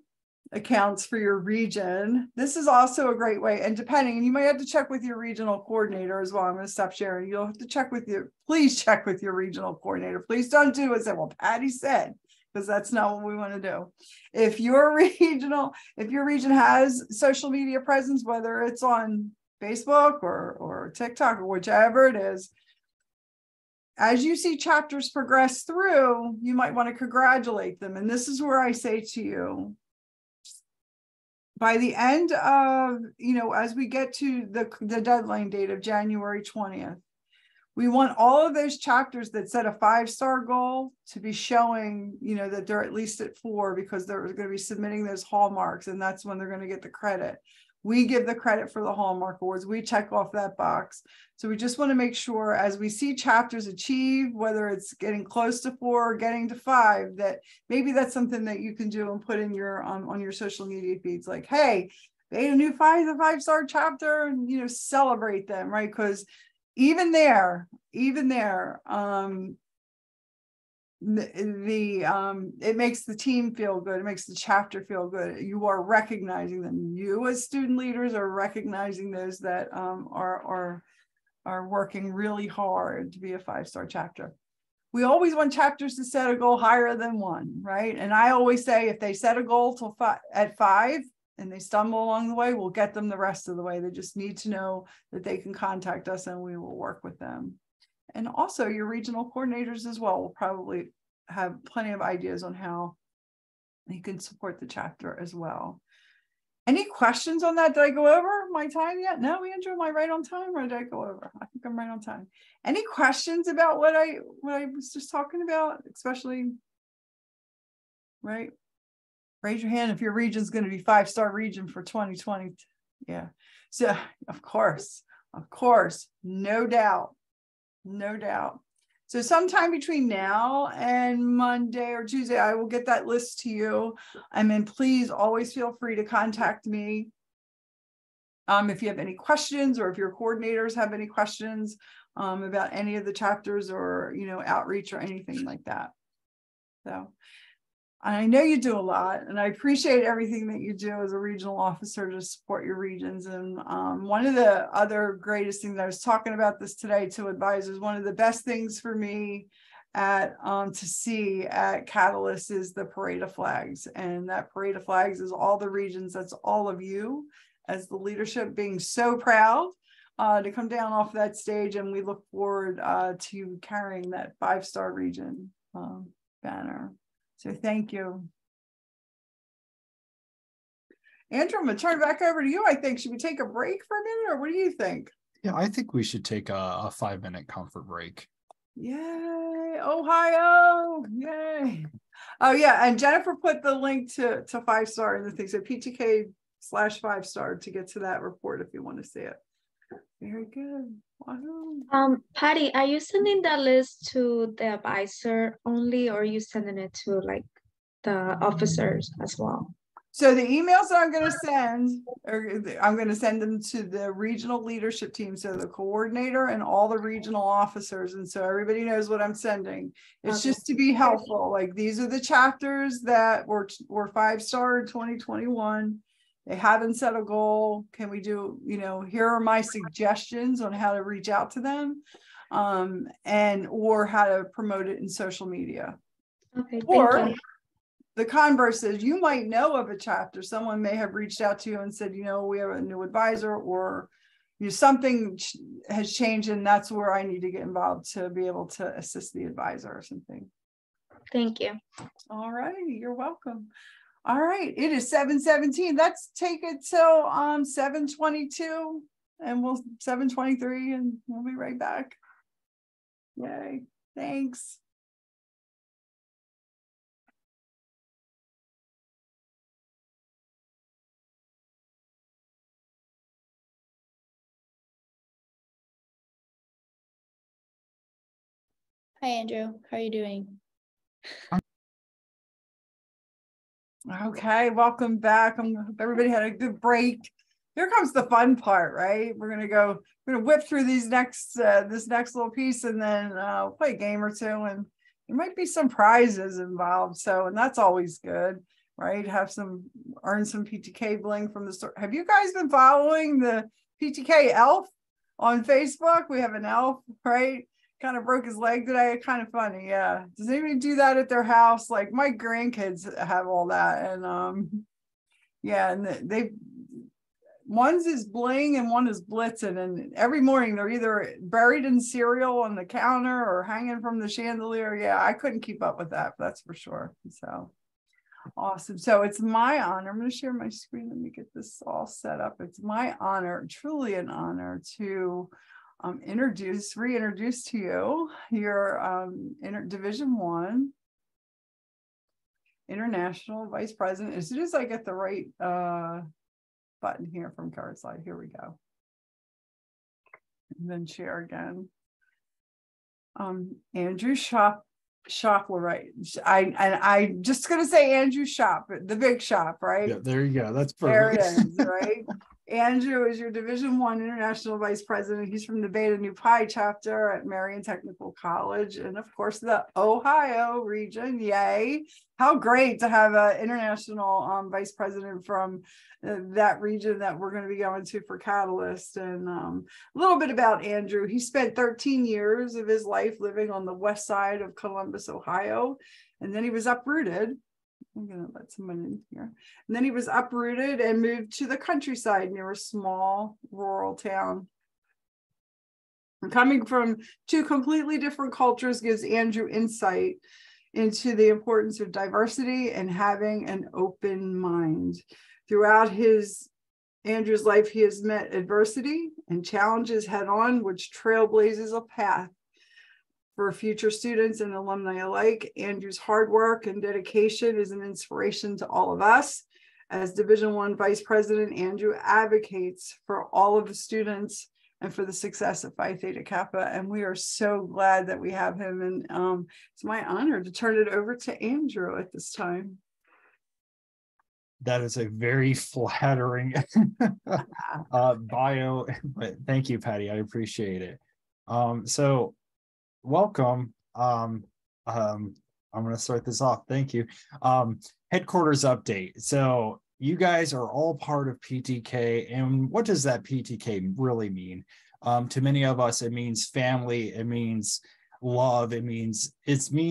accounts for your region, this is also a great way. And you might have to check with your regional coordinator as well. I'm going to stop sharing. You'll have to please check with your regional coordinator. Please don't do it. Say, well, Patty said, because that's not what we want to do. If your region has social media presence, whether it's on Facebook or TikTok or whichever it is, as you see chapters progress through, you might want to congratulate them. And this is where I say to you, by the end of, as we get to the deadline date of January 20th, we want all of those chapters that set a 5-star goal to be showing, that they're at least at 4, because they're going to be submitting those hallmarks, and that's when they're going to get the credit. We give the credit for the Hallmark Awards. We check off that box. So we just want to make sure as we see chapters achieve, whether it's getting close to 4 or getting to 5, that maybe that's something that you can do and put in your on your social media feeds, like, hey, Beta Nu Phi is a 5-star chapter, and celebrate them, right? Because even there, it makes the team feel good. It makes the chapter feel good. You are recognizing them. You as student leaders are recognizing those that are working really hard to be a 5-star chapter. We always want chapters to set a goal higher than 1, right? And I always say, if they set a goal at 5 and they stumble along the way, we'll get them the rest of the way. They just need to know that they can contact us and we will work with them. And also your regional coordinators as well will probably have plenty of ideas on how you can support the chapter as well. Any questions on that? Did I go over my time yet? No, Andrew, am I right on time, or did I go over? I think I'm right on time. Any questions about what I was just talking about, especially, right? Raise your hand if your region is going to be 5-star region for 2020. Yeah. So of course, no doubt. So sometime between now and Monday or Tuesday, I will get that list to you. And then please always feel free to contact me if you have any questions, or if your coordinators have any questions about any of the chapters, or outreach or anything like that. So I know you do a lot, and I appreciate everything that you do as a regional officer to support your regions. And one of the other greatest things, I was talking about this today to advisors, one of the best things for me to see at Catalyst is the parade of flags. And that parade of flags is all the regions. That's all of you as the leadership being so proud to come down off that stage. And we look forward to you carrying that 5-star region banner. So thank you. Andrew, I'm going to turn it back over to you, I think. Should we take a break for a minute, or what do you think? Yeah, I think we should take a 5-minute comfort break. Yay, Ohio, yay. Oh yeah, and Jennifer put the link to 5-star in the thing. So PTK/5-star to get to that report if you want to see it. Very good. Wow. Patty, are you sending that list to the advisor only, or are you sending it to like the officers as well? So the emails that I'm going to send them to the regional leadership team, so the coordinator and all the regional officers, and so everybody knows what I'm sending. It's just to be helpful. Like, these are the chapters that were 5-star in 2021. They haven't set a goal. Can we do, here are my suggestions on how to reach out to them, or how to promote it in social media. Okay, or thank you. the converse is you might know of a chapter. Someone may have reached out to you and said, we have a new advisor, or something has changed, and that's where I need to get involved to be able to assist the advisor or something. Thank you. All righty, you're welcome. All right, it is 7:17. Let's take it till 7:22, and 7:23, and we'll be right back. Yay, thanks. Hi, Andrew. How are you doing? Okay, welcome back. I hope everybody had a good break. Here comes the fun part, right? We're gonna whip through these this next little piece, and then play a game or two, and there might be some prizes involved. So, and that's always good, right? Earn some PTK bling from the store. Have you guys been following the PTK elf on Facebook? We have an elf, right? Kind of broke his leg today. Kind of funny. Yeah. Does anybody do that at their house? Like my grandkids have all that. And yeah, and one's is bling and one is blitzing. And every morning they're either buried in cereal on the counter or hanging from the chandelier. Yeah, I couldn't keep up with that, that's for sure. So awesome. So it's my honor. I'm going to share my screen. Let me get this all set up. It's my honor, truly an honor, to reintroduce to you your Division I International Vice President. As soon as I get the right button here from card slide, here we go. And then share again. Andrew Shop, right? I just gonna say Andrew Shop, the big shop, right? Yeah, there you go. That's perfect. There it is, right? Andrew is your Division I International Vice President. He's from the Beta Nu Pi chapter at Marion Technical College, and of course the Ohio region. Yay! How great to have an international vice president from that region that we're going to be going to for Catalyst. And a little bit about Andrew. He spent 13 years of his life living on the west side of Columbus, Ohio, and then he was uprooted. I'm going to let someone in here. And then he was uprooted and moved to the countryside near a small rural town. And coming from two completely different cultures gives Andrew insight into the importance of diversity and having an open mind. Throughout Andrew's life, he has met adversity and challenges head on, which trailblazes a path for future students and alumni alike. Andrew's hard work and dedication is an inspiration to all of us. As Division I Vice President, Andrew advocates for all of the students and for the success of Phi Theta Kappa. And we are so glad that we have him. And it's my honor to turn it over to Andrew at this time. That is a very flattering bio, but thank you, Patty. I appreciate it. So welcome. I'm going to start this off. Thank you. Headquarters update. So you guys are all part of PTK. And what does that PTK really mean? To many of us, it means family. It means love. It means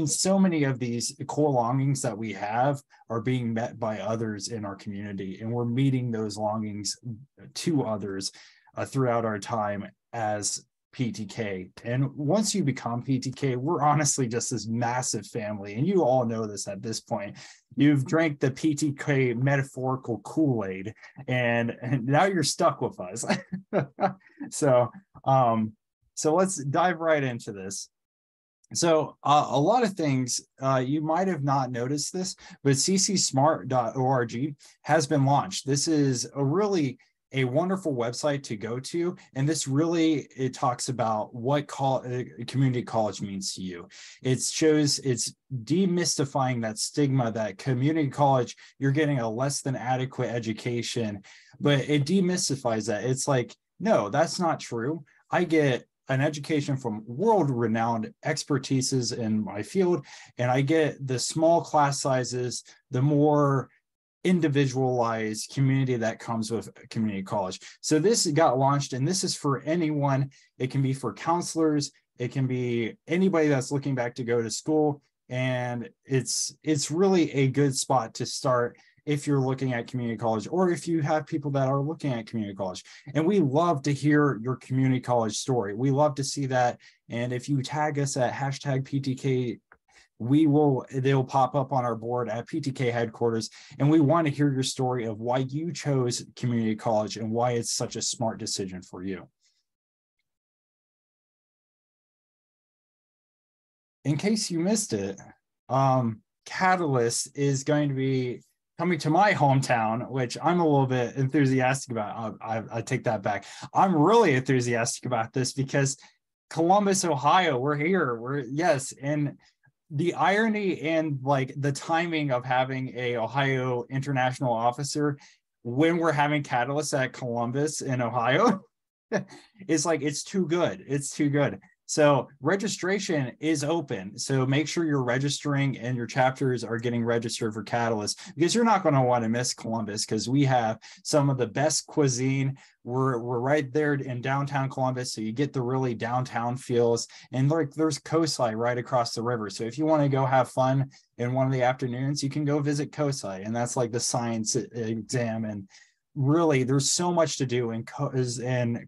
so many of these core longings that we have are being met by others in our community. And we're meeting those longings to others throughout our time as PTK. And once you become PTK, we're honestly just this massive family. And you all know this at this point. You've drank the PTK metaphorical Kool-Aid, and now you're stuck with us. So let's dive right into this. So a lot of things, you might have not noticed this, but ccsmart.org has been launched. This is a wonderful website to go to. And it talks about what community college means to you. It's demystifying that stigma that community college, you're getting a less than adequate education, but it demystifies that. It's like, no, that's not true. I get an education from world-renowned expertises in my field, and I get the small class sizes, the more individualized community that comes with community college. So this got launched, and this is for anyone. It can be for counselors. It can be anybody that's looking back to go to school. And it's really a good spot to start if you're looking at community college, or if you have people that are looking at community college. And we love to hear your community college story. We love to see that. And if you tag us at hashtag PTK, they'll pop up on our board at PTK headquarters. And we want to hear your story of why you chose community college and why it's such a smart decision for you. In case you missed it, Catalyst is going to be coming to my hometown, which I'm a little bit enthusiastic about. I take that back. I'm really enthusiastic about this because Columbus, Ohio, we're here. Yes. And the irony and like the timing of having a Ohio international officer when we're having Catalyst at Columbus in Ohio is like, it's too good. It's too good. So registration is open. So make sure you're registering and your chapters are getting registered for Catalyst, because you're not going to want to miss Columbus, because we have some of the best cuisine. We're right there in downtown Columbus, so you get the really downtown feels. And like there's Cosi right across the river. So if you want to go have fun in one of the afternoons, you can go visit Cosi, and that's like the science exam. And really, there's so much to do, and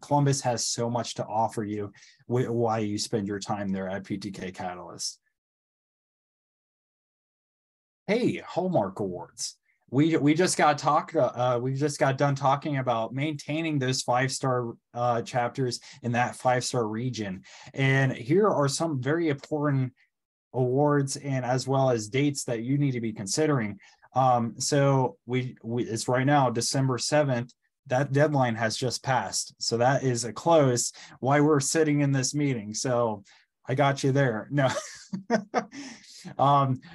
Columbus has so much to offer you why you spend your time there at PTK Catalyst. Hey, Hallmark Awards. We just got done talking about maintaining those 5-star chapters in that 5-star region. And here are some very important awards and as well as dates that you need to be considering. So it's right now, December 7th. That deadline has just passed. So that is a close why we're sitting in this meeting. So I got you there. No.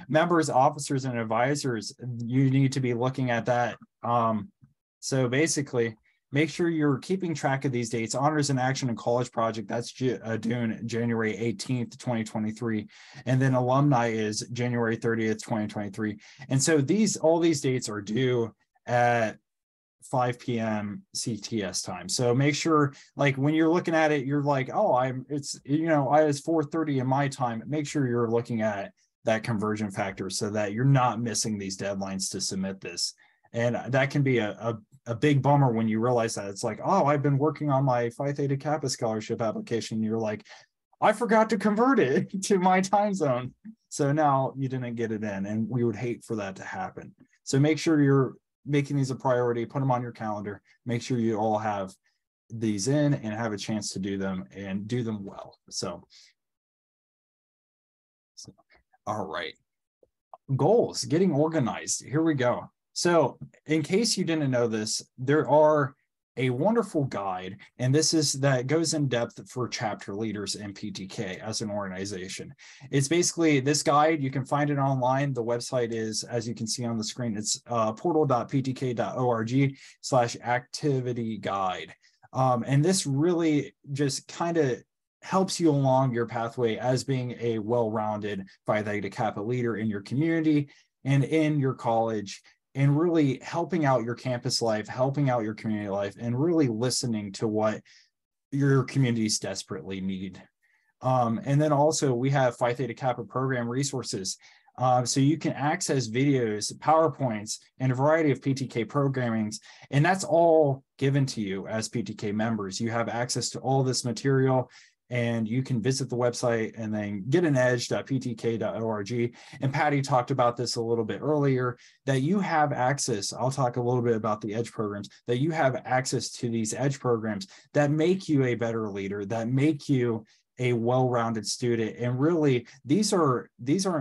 Members, officers, and advisors, you need to be looking at that. So basically, make sure you're keeping track of these dates. Honors in Action and College Project, that's due January 18th, 2023. And then Alumni is January 30th, 2023. And so all these dates are due at 5 p.m. CTS time. So make sure, like when you're looking at it, you're like, oh, it's 4:30 in my time. Make sure you're looking at that conversion factor so that you're not missing these deadlines to submit this. And that can be a big bummer when you realize that. It's like, oh, I've been working on my Phi Theta Kappa scholarship application. You're like, I forgot to convert it to my time zone. So now you didn't get it in, and we would hate for that to happen. So make sure you're making these a priority, put them on your calendar, make sure you all have these in and have a chance to do them and do them well. So all right. Goals, getting organized. Here we go. So in case you didn't know this, there are a wonderful guide, and that goes in depth for chapter leaders and PTK as an organization. It's basically this guide. You can find it online. The website is, as you can see on the screen, it's portal.ptk.org/activity guide. And this really just kind of helps you along your pathway as being a well-rounded Phi Theta Kappa leader in your community and in your college, and really helping out your campus life, helping out your community life, and really listening to what your communities desperately need. And then also we have Phi Theta Kappa program resources. So you can access videos, PowerPoints, and a variety of PTK programmings, and that's all given to you as PTK members. You have access to all this material, and you can visit the website and then get an edge.ptk.org. And Patty talked about this a little bit earlier, that you have access. I'll talk a little bit about the EDGE programs, that you have access to these EDGE programs that make you a better leader, that make you a well-rounded student. And really, these aren't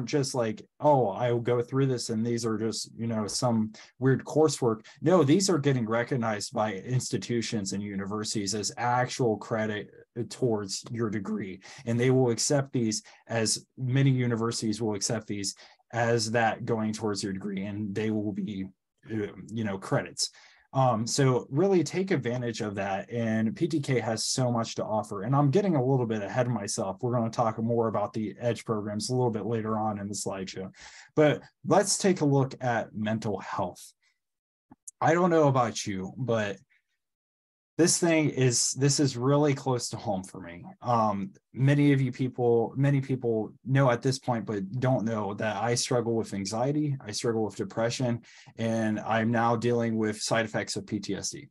just like, oh, I will go through this and these are just, some weird coursework. No, these are getting recognized by institutions and universities as actual credit towards your degree. And they will accept these, as many universities will accept these as that going towards your degree, and they will be, credits. So really take advantage of that, and PTK has so much to offer. And I'm getting a little bit ahead of myself. We're going to talk more about the EDGE programs a little bit later on in the slideshow, but let's take a look at mental health. I don't know about you, but this is really close to home for me. Many people know at this point, but don't know that I struggle with anxiety, I struggle with depression, and I'm now dealing with side effects of PTSD.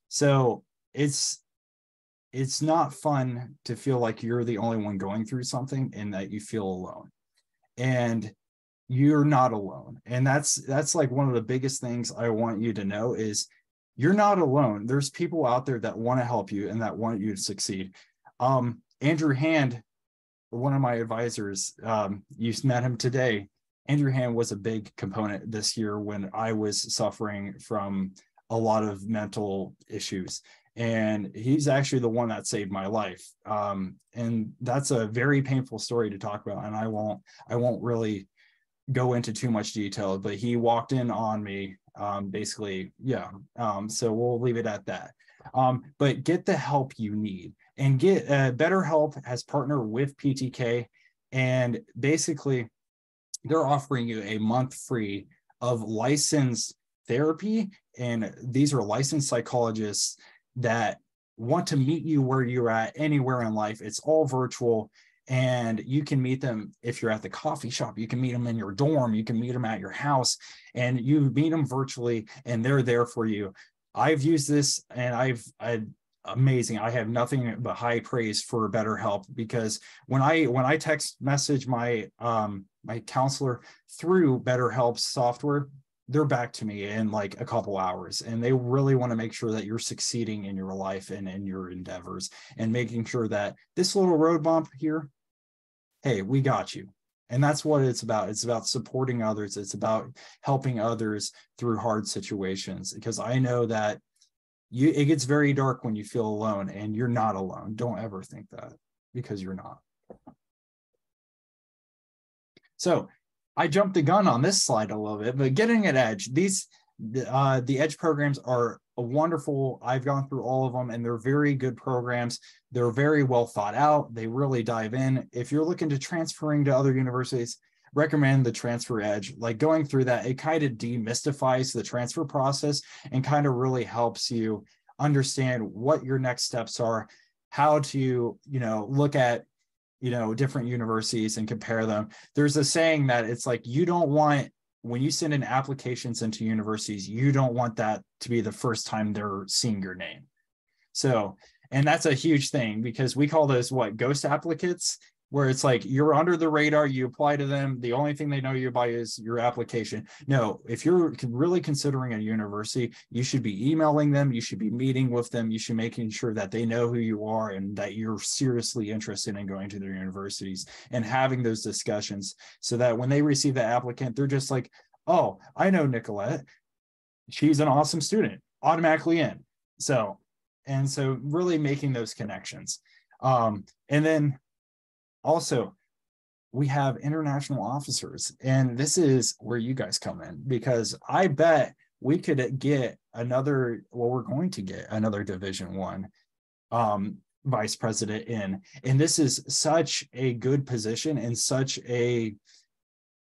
So it's not fun to feel like you're the only one going through something and that you feel alone. And you're not alone. And that's like one of the biggest things I want you to know is you're not alone. There's people out there that want to help you and that want you to succeed. Andrew Hand, one of my advisors, you met him today. Andrew Hand was a big component this year when I was suffering from a lot of mental issues. And he's actually the one that saved my life. And that's a very painful story to talk about. And I won't really go into too much detail, but he walked in on me, basically. Yeah. So we'll leave it at that. But get the help you need, and get BetterHelp has partnered with PTK, and basically they're offering you a month free of licensed therapy. And these are licensed psychologists that want to meet you where you're at anywhere in life. It's all virtual. And you can meet them if you're at the coffee shop, you can meet them in your dorm, you can meet them at your house, and you meet them virtually and they're there for you. I've used this and I amazing. I have nothing but high praise for BetterHelp, because when I text message my my counselor through BetterHelp's software, they're back to me in like a couple hours, and they really want to make sure that you're succeeding in your life and in your endeavors, and making sure that this little road bump here, hey, we got you. And that's what it's about. It's about supporting others. It's about helping others through hard situations, because I know that it gets very dark when you feel alone, and you're not alone. Don't ever think that, because you're not. So I jumped the gun on this slide a little bit, but getting at Edge, the Edge programs are wonderful. I've gone through all of them, and they're very good programs. They're very well thought out. They really dive in. If you're looking to transferring to other universities, recommend the Transfer Edge. Like, going through that, it kind of demystifies the transfer process and kind of really helps you understand what your next steps are, how to, look at different universities and compare them. There's a saying that it's like, you don't want, when you send in applications into universities, you don't want that to be the first time they're seeing your name. So, and that's a huge thing, because we call those ghost applicants, where it's like you're under the radar, you apply to them, the only thing they know you by is your application. No, if you're really considering a university, you should be emailing them, you should be meeting with them, you should be making sure that they know who you are and that you're seriously interested in going to their universities, and having those discussions, so that when they receive the applicant, they're just like, oh, I know Nicolette, she's an awesome student, automatically in. So really making those connections. And then also, we have international officers, and this is where you guys come in, because I bet we could get we're going to get another Division I vice president in. And this is such a good position, and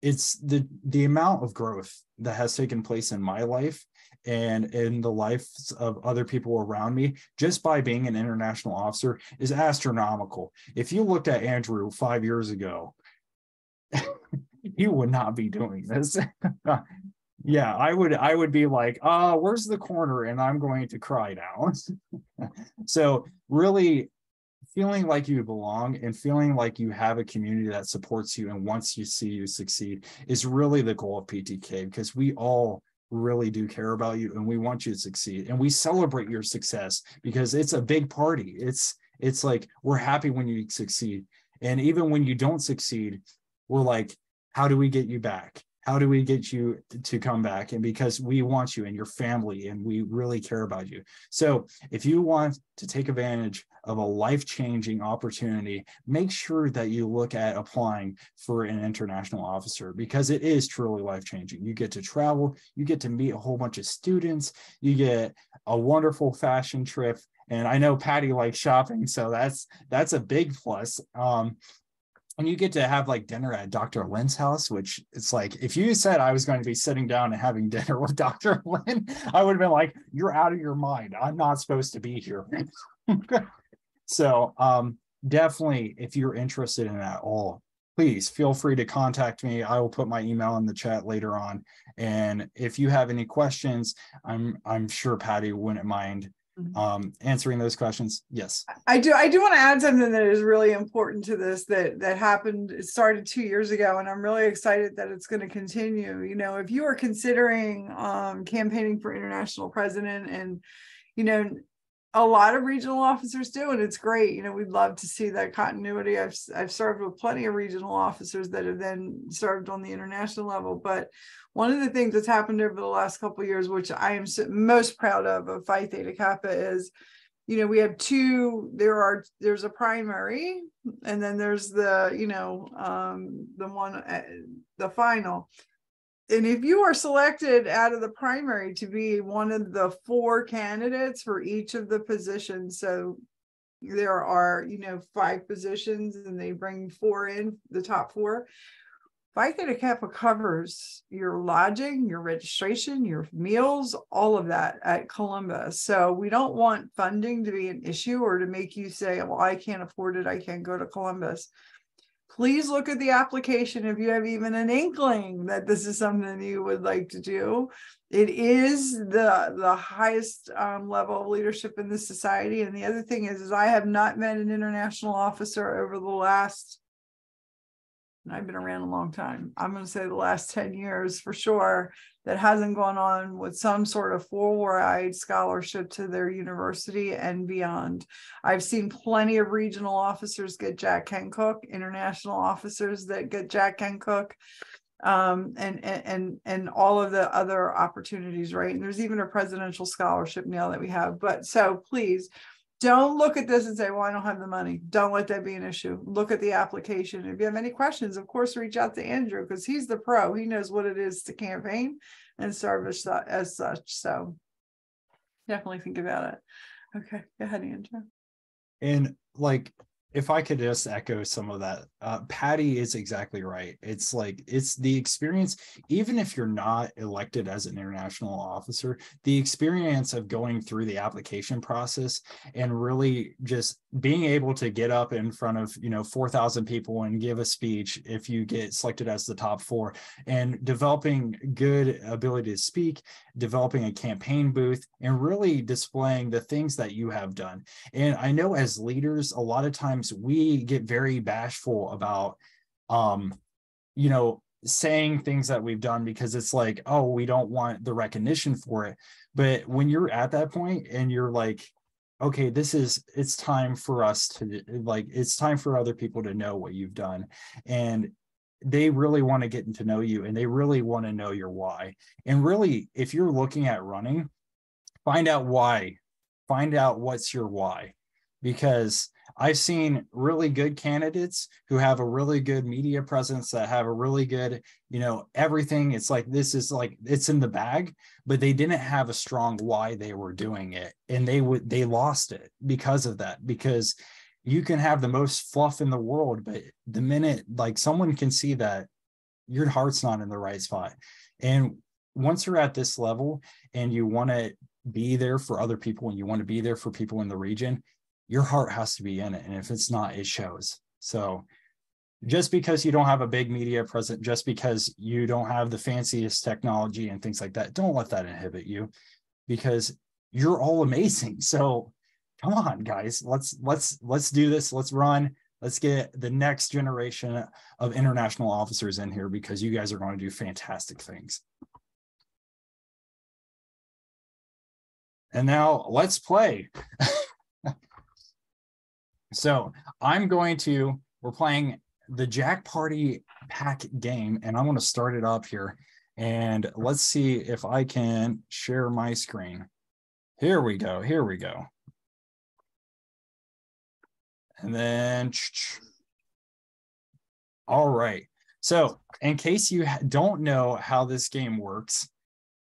it's the amount of growth that has taken place in my life and in the lives of other people around me, just by being an international officer, is astronomical. If you looked at Andrew 5 years ago, he would not be doing this. Yeah, I would be like, where's the corner? And I'm going to cry now. So really feeling like you belong and feeling like you have a community that supports you and wants to see you succeed is really the goal of PTK, because we all really do care about you and we want you to succeed, and we celebrate your success, because it's a big party. It's like, we're happy when you succeed, and even when you don't succeed, we're like, how do we get you back? How do we get you to come back? And because we want you and your family, and we really care about you. So if you want to take advantage of a life-changing opportunity, make sure that you look at applying for an international officer, because it is truly life-changing. You get to travel, you get to meet a whole bunch of students, you get a wonderful fashion trip. And I know Patty likes shopping, so that's a big plus. and you get to have like dinner at Dr. Lynn's house, which it's like, if you said I was going to be sitting down and having dinner with Dr. Lynn, I would have been like, you're out of your mind. I'm not supposed to be here. So definitely, if you're interested in that all, please feel free to contact me. I will put my email in the chat later on. And if you have any questions, I'm sure Patty wouldn't mind answering those questions. Yes, I do want to add something that is really important to this that happened. It started 2 years ago, and I'm really excited that it's going to continue. You know, if you are considering campaigning for international president, and you know, a lot of regional officers do, and it's great. You know, we'd love to see that continuity. I've served with plenty of regional officers that have then served on the international level. But one of the things that's happened over the last couple of years, which I am most proud of Phi Theta Kappa, is, you know, we have there's a primary, and then there's the, you know, the final. And if you are selected out of the primary to be one of the 4 candidates for each of the positions, so there are, you know, 5 positions, and they bring 4 in, the top 4. Phi Theta Kappa covers your lodging, your registration, your meals, all of that at Columbus. So we don't want funding to be an issue or to make you say, well, I can't afford it, I can't go to Columbus. Please look at the application if you have even an inkling that this is something you would like to do. It is the highest level of leadership in this society. And the other thing is I have not met an international officer over the last, I've been around a long time, I'm going to say the last 10 years for sure, that hasn't gone on with some sort of full-ride scholarship to their university and beyond. I've seen plenty of regional officers get Jack Hancock, international officers that get Jack Hancock, and all of the other opportunities, right? And there's even a presidential scholarship now that we have. But so please, don't look at this and say, well, I don't have the money. Don't let that be an issue. Look at the application. If you have any questions, of course, reach out to Andrew, because he's the pro. He knows what it is to campaign and serve as such. So definitely think about it. Okay, go ahead, Andrew. and like, if I could just echo some of that, Patty is exactly right. It's like, it's the experience, even if you're not elected as an international officer, the experience of going through the application process and really just being able to get up in front of, you know, 4,000 people and give a speech if you get selected as the top 4, and developing good ability to speak, developing a campaign booth, and really displaying the things that you have done. And I know as leaders, a lot of times we get very bashful about, you know, saying things that we've done, because it's like, oh, we don't want the recognition for it. But when you're at that point and you're like, okay, it's time for us to, like, it's time for other people to know what you've done. And they really want to get to know you, and they really want to know your why. And really, if you're looking at running, find out why, find out what's your why, because I've seen really good candidates who have a really good media presence, that have a really good, you know, everything. It's like, this is like, it's in the bag, but they didn't have a strong why they were doing it. And they lost it because of that, because you can have the most fluff in the world, but the minute like someone can see that your heart's not in the right spot. And once you're at this level and you want to be there for other people, and you want to be there for people in the region, your heart has to be in it. And if it's not, it shows. So just because you don't have a big media presence, just because you don't have the fanciest technology and things like that, don't let that inhibit you, because you're all amazing. So come on, guys, let's do this. Let's run. Let's get the next generation of international officers in here, because you guys are going to do fantastic things. And now let's play. So we're playing the Jack Party Pack game, and I'm going to start it up here. And let's see if I can share my screen. Here we go. And then, all right. So in case you don't know how this game works,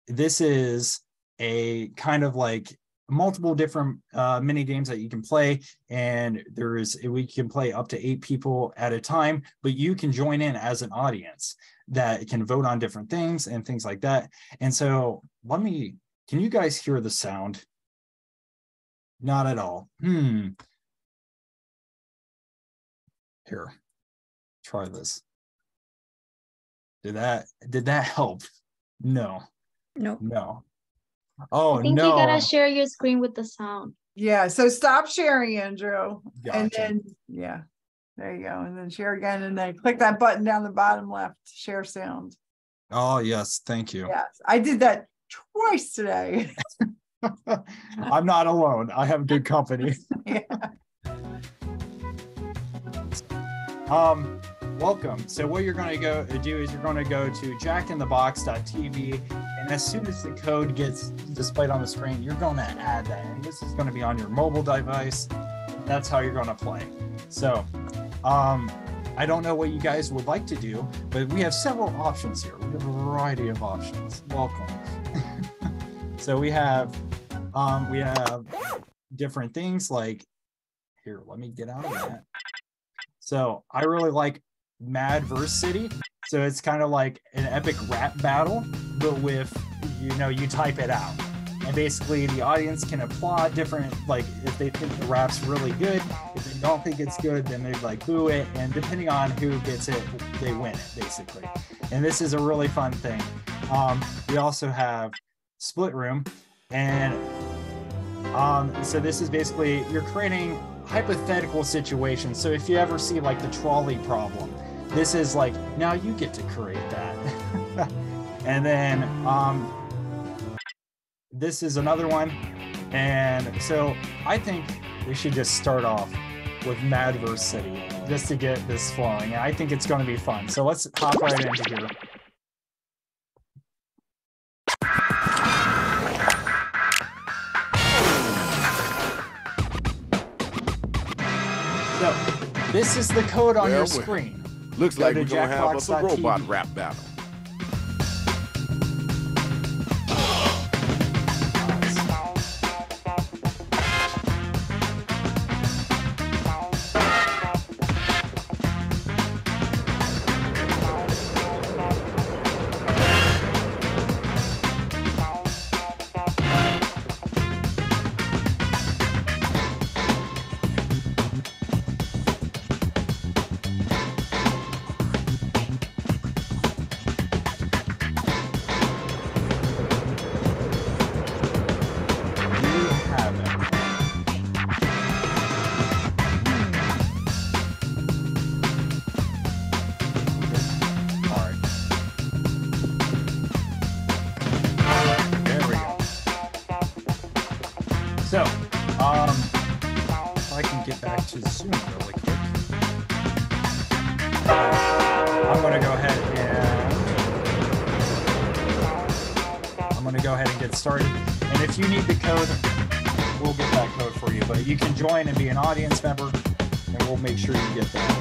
this is a kind of like multiple different mini games that you can play, and we can play up to 8 people at a time, but you can join in as an audience that can vote on different things and things like that. And so can you guys hear the sound? Not at all. Here, try this. Did that help? No. Oh, I think no. you gotta share your screen with the sound. Yeah, so stop sharing, Andrew. Gotcha. And then, yeah, there you go. And then share again, and then click that button down the bottom left, share sound. Oh, yes, thank you. Yes, I did that twice today. I'm not alone. I have good company. Yeah. Welcome. So what you're going to do is you're going to go to jackinthebox.tv, and as soon as the code gets displayed on the screen, you're going to add that. And this is going to be on your mobile device. That's how you're going to play. So I don't know what you guys would like to do, but we have several options here. We have a variety of options. Welcome. So we have different things like, here, let me get out of that. So I really like Mad vs. City. So it's kind of like an epic rap battle, but with, you type it out. And basically the audience can applaud different, like if they think the rap's really good. If they don't think it's good, then they'd like boo it. And depending on who gets it, they win it basically. And this is a really fun thing. We also have Split Room. And so this is basically, you're creating hypothetical situations. So if you ever see like the trolley problem, this is like, now you get to create that. And then this is another one. And so I think we should just start off with Mad vs. City just to get this flowing. And I think it's going to be fun. So let's hop right into here. So this is the code on your screen. Looks like we're gonna have us a robot rap battle. So, if I can get back to Zoom really quick, I'm going to go ahead and get started. And if you need the code, we'll get that code for you. But you can join and be an audience member, and we'll make sure you get that.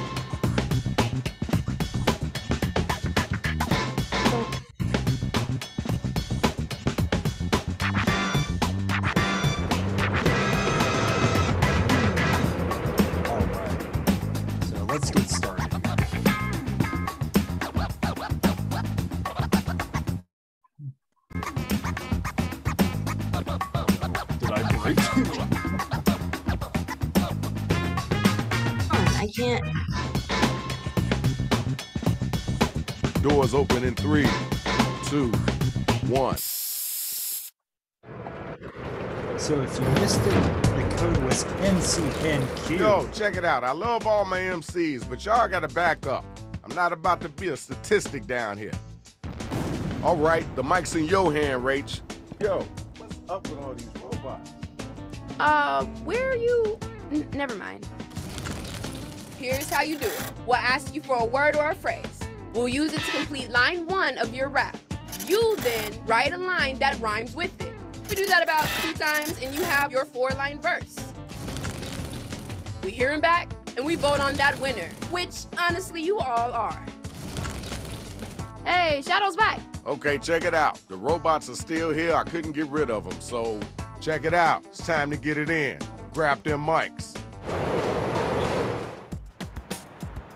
Doors open in 3, 2, 1. So if you missed it, the code was NCNQ. Yo, check it out. I love all my MCs, but y'all gotta back up. I'm not about to be a statistic down here. All right, the mic's in your hand, Rach. Yo, what's up with all these robots? Where are you? Never mind. Here's how you do it. We'll ask you for a word or a phrase. We'll use it to complete line 1 of your rap. You then write a line that rhymes with it. We do that about 2 times and you have your 4-line verse. We hear him back and we vote on that winner, which honestly you all are. Hey, Shadow's back. Okay, check it out. The robots are still here. I couldn't get rid of them, so Check it out. It's time to get it in. Grab them mics.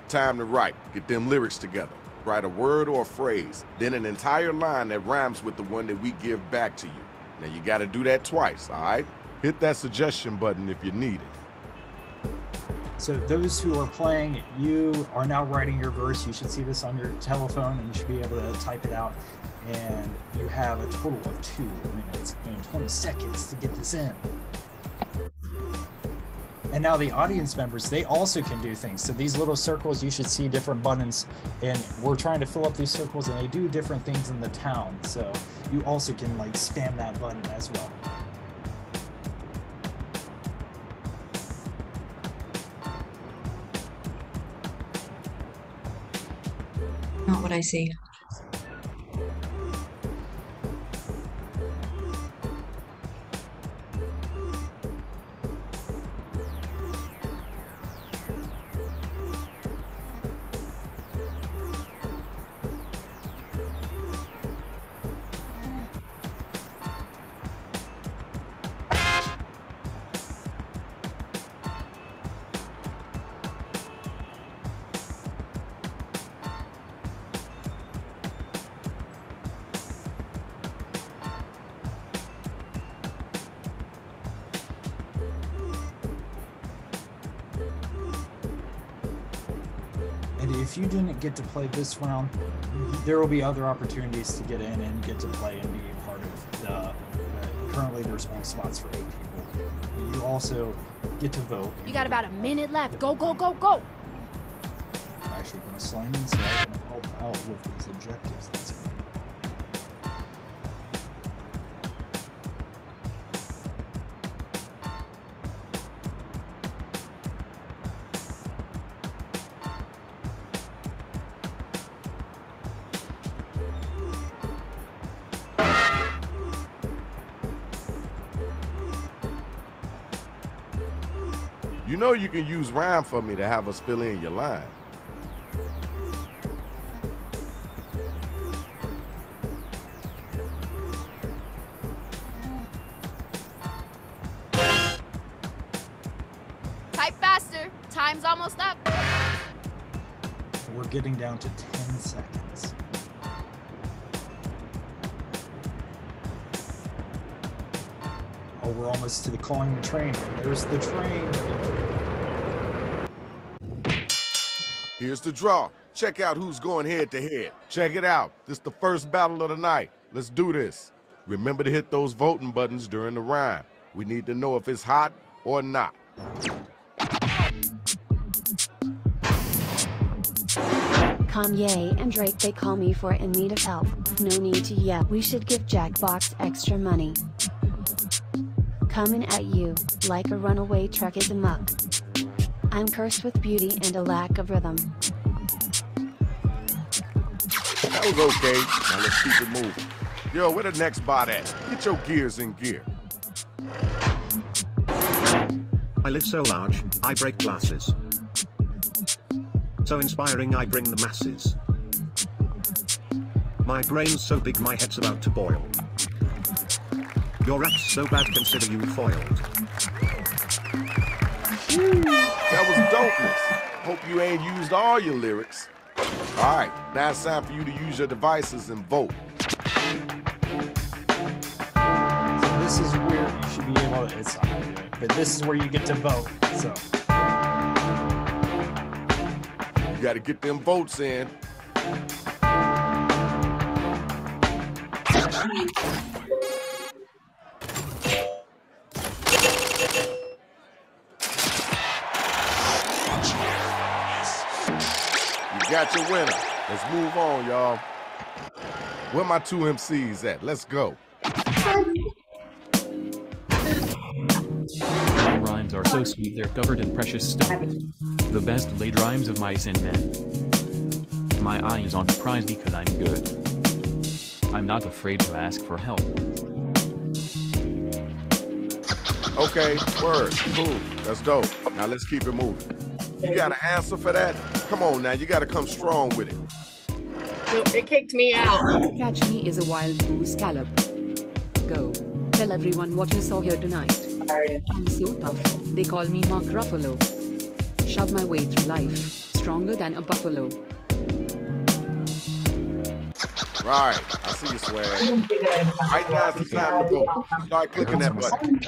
Time to write. Get them lyrics together. Write a word or a phrase, then an entire line that rhymes with the one that we give back to you. Now you gotta do that twice, all right? Hit that suggestion button if you need it. So those who are playing, you are now writing your verse. You should see this on your telephone and you should be able to type it out. And you have a total of 2 minutes and 20 seconds to get this in. And now the audience members, they also can do things. So these little circles, you should see different buttons, and we're trying to fill up these circles and they do different things in the town. So you also can like spam that button as well. Not what I see. And if you didn't get to play this round, there will be other opportunities to get in and get to play and be a part of the currently there's only slots for 8 people. You also get to vote. You got about a minute left. Go, go, go, go. I'm actually going to slime in so I can help out with these objectives. That's it. You know you can use rhyme for me to have us fill in your line. Type faster. Time's almost up. We're getting down to 10 seconds. Oh, we're almost to the calling the train. There's the train. Here's the draw. Check out who's going head to head. Check it out. This is the first battle of the night. Let's do this. Remember to hit those voting buttons during the rhyme. We need to know if it's hot or not. Kanye and Drake, they call me for in need of help. No need to yell. We should give Jackbox extra money. Coming at you, like a runaway truck is amok. I'm cursed with beauty and a lack of rhythm. That was okay. Now let's keep it moving. Yo, where the next bot at? Get your gears in gear. I live so large, I break glasses. So inspiring, I bring the masses. My brain's so big, my head's about to boil. Your rap's so bad, consider you foiled. That was dopeness. Hope you ain't used all your lyrics. All right, now it's time for you to use your devices and vote. So this is where you should be able to, it's not gonna do it, but this is where you get to vote. So you got to get them votes in. You got your winner. Let's move on, y'all. Where my 2 MCs at? Let's go. My rhymes are so sweet, they're covered in precious stones. The best laid rhymes of mice and men. My eye is on the prize because I'm good. I'm not afraid to ask for help. Okay, word, cool, that's dope. Now let's keep it moving. You got an answer for that? Come on now, you gotta come strong with it. No, it kicked me out. Catch me is a wild goose gallop. Go. Tell everyone what you saw here tonight. I'm so tough. They call me Mark Ruffalo. Shove my way through life, stronger than a buffalo. Right, I see you, Swag. Right now is the time to vote. Start clicking that button.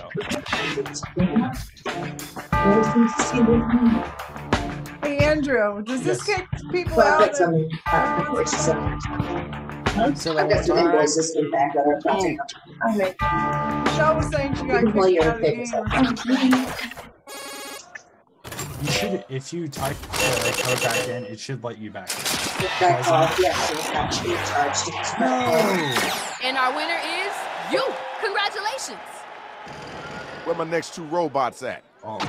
Hey, Andrew, does this kick people out? So that was Michelle was saying she got kicked out of the game or something. you should, if you type the code back in, it should let you back in. And our winner is you. Congratulations. Where my next 2 robots at? Oh.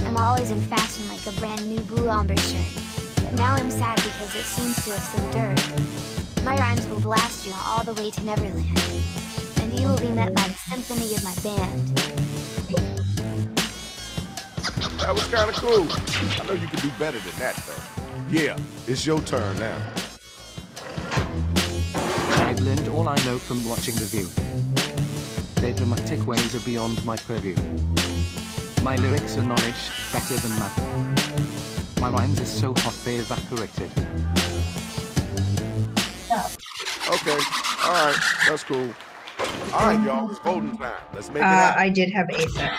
I'm always in fashion like a brand new blue ombre shirt. But now I'm sad because it seems to have some dirt. My rhymes will blast you all the way to Neverland. And you will be met by the symphony of my band. That was kind of cool. I know you can do better than that, though. Yeah, it's your turn now. I've learned all I know from watching The View. Their dramatic ways are beyond my purview. My lyrics are knowledge, better than matter. My rhymes are so hot they evaporated. Okay, all right, that's cool. All right, y'all, it's voting time. Let's make it happen. I did have ASAP.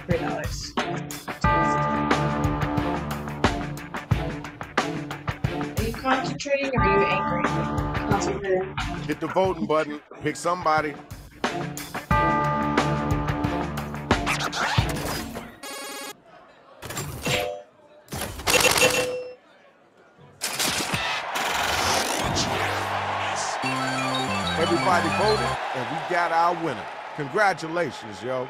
$3. Are you concentrating or are you angry? Concentrating. Hit the voting button, pick somebody. Everybody voted, and we got our winner. Congratulations, yo.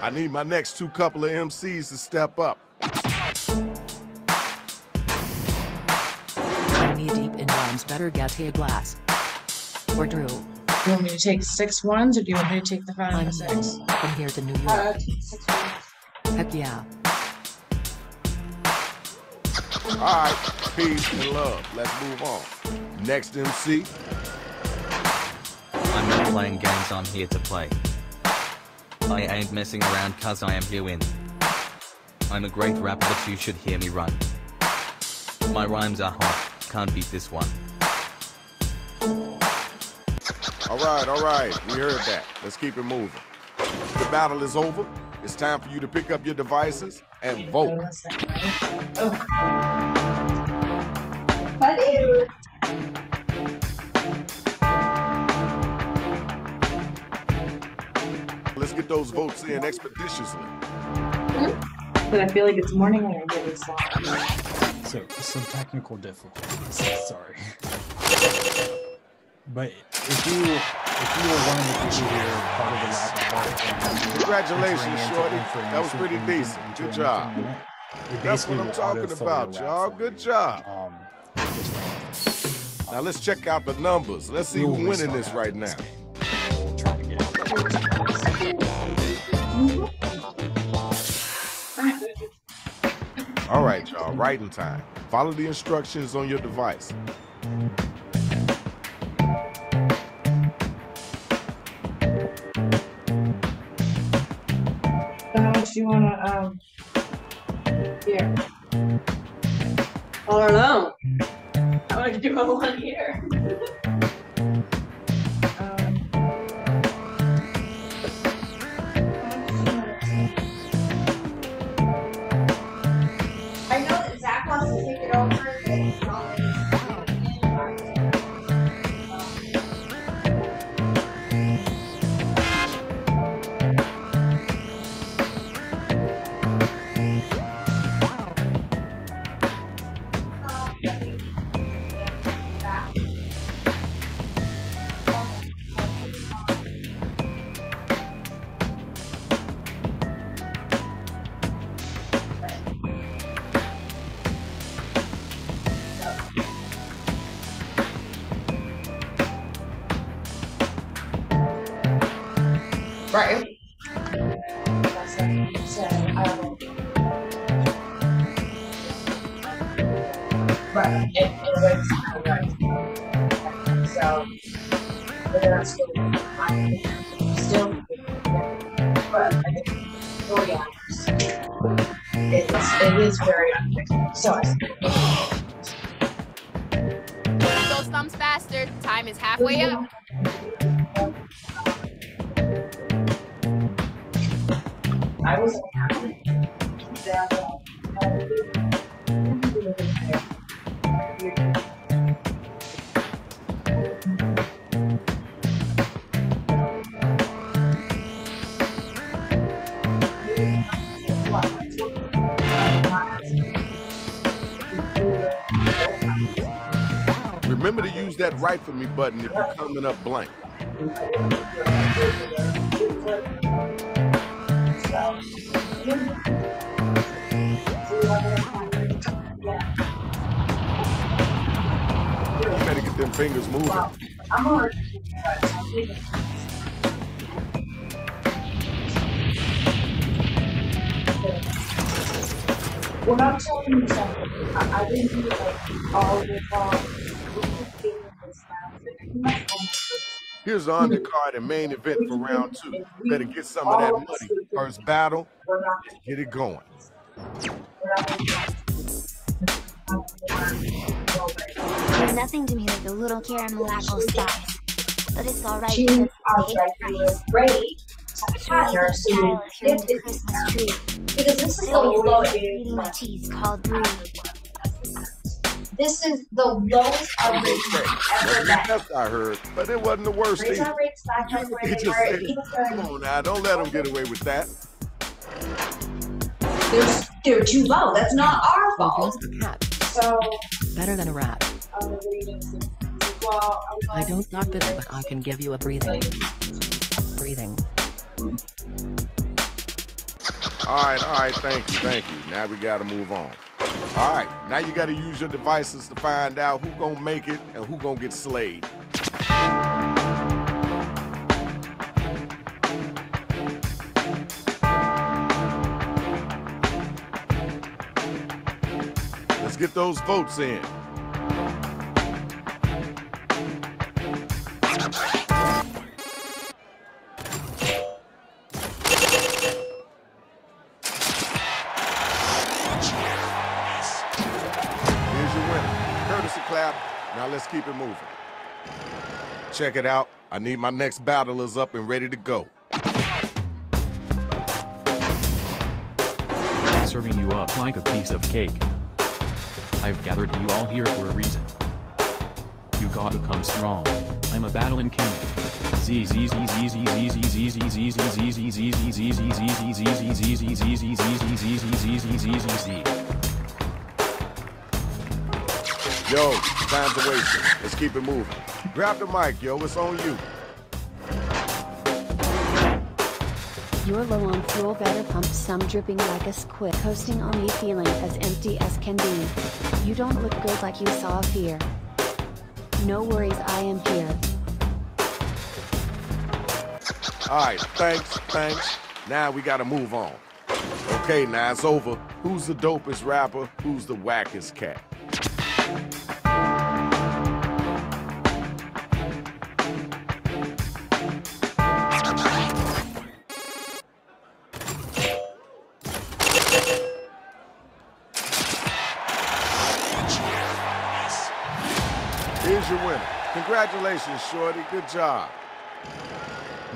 I need my next 2 couple of MCs to step up. Knee deep in rhymes, better get a glass. Or Drew. Do you want me to take 6 ones or do you want me to take the 5 and the 6? From here to New York. 6 ones. Heck yeah. All right, peace and love. Let's move on. Next MC. I'm not playing games, I'm here to play. I ain't messing around cause I am here win. I'm a great rapper but you should hear me run. My rhymes are hot, can't beat this one. All right, we heard that. Let's keep it moving. The battle is over. It's time for you to pick up your devices and vote. Let's get those votes in expeditiously. But I feel like it's morning when I get this song. So some technical difficulties. Sorry. But if you were one of the people here, part of the lab, congratulations, Shorty. That was pretty decent. Good job. That's what I'm talking about, y'all. Good job. Now let's check out the numbers. Let's see who's winning this right now. All right, y'all, writing time. Follow the instructions on your device. So how much do you want to, here? I don't know. How much do I want here? I know that Zach wants to take it over. Right. Right. legs kind of like, so, but then I still, but I think 40 hours. It is very unpredictable. So Use those thumbs faster. Time is halfway up. I was happy that Remember to use that write for me button if you're coming up blank. You better get them fingers moving. I'm already when I'm telling you something, I didn't do like all the Here's the undercard and main event for round 2. Better get some of that money. First battle, let's get it going. There's nothing to me like a little caramel apple spice, but it's all right Choose because our regular rate pattern to it's the Christmas tree. because this is the lowest. Eating my cheese called brie. This is the lowest of rates ever Wasn't the met. best I heard, but it wasn't the worst Rates either. on rates back like where He they just were. said, come on now, don't let them get away with that. They're too low. That's not our fault. The cat. So Better than a rat. well, I don't knock it, but I can give you a breathing. Breathing. All right, thank you. Now we gotta move on. All right, now you gotta use your devices to find out who gonna make it and who gonna get slayed. Let's get those votes in. Clap. Now let's keep it moving. Check it out. I need my next battlers up and ready to go. Serving you up like a piece of cake. I've gathered you all here for a reason. You gotta come strong. I'm a battling king. Yo, time's a wasting. Let's keep it moving. Grab the mic, yo. It's on you. You're low on fuel, better pump some, dripping like a squid, coasting on me, feeling as empty as can be. You don't look good like you saw a fear. No worries, I am here. All right, thanks. Now we gotta move on. Okay, now it's over. Who's the dopest rapper? Who's the wackest cat? Here's your winner. Congratulations, Shorty. Good job.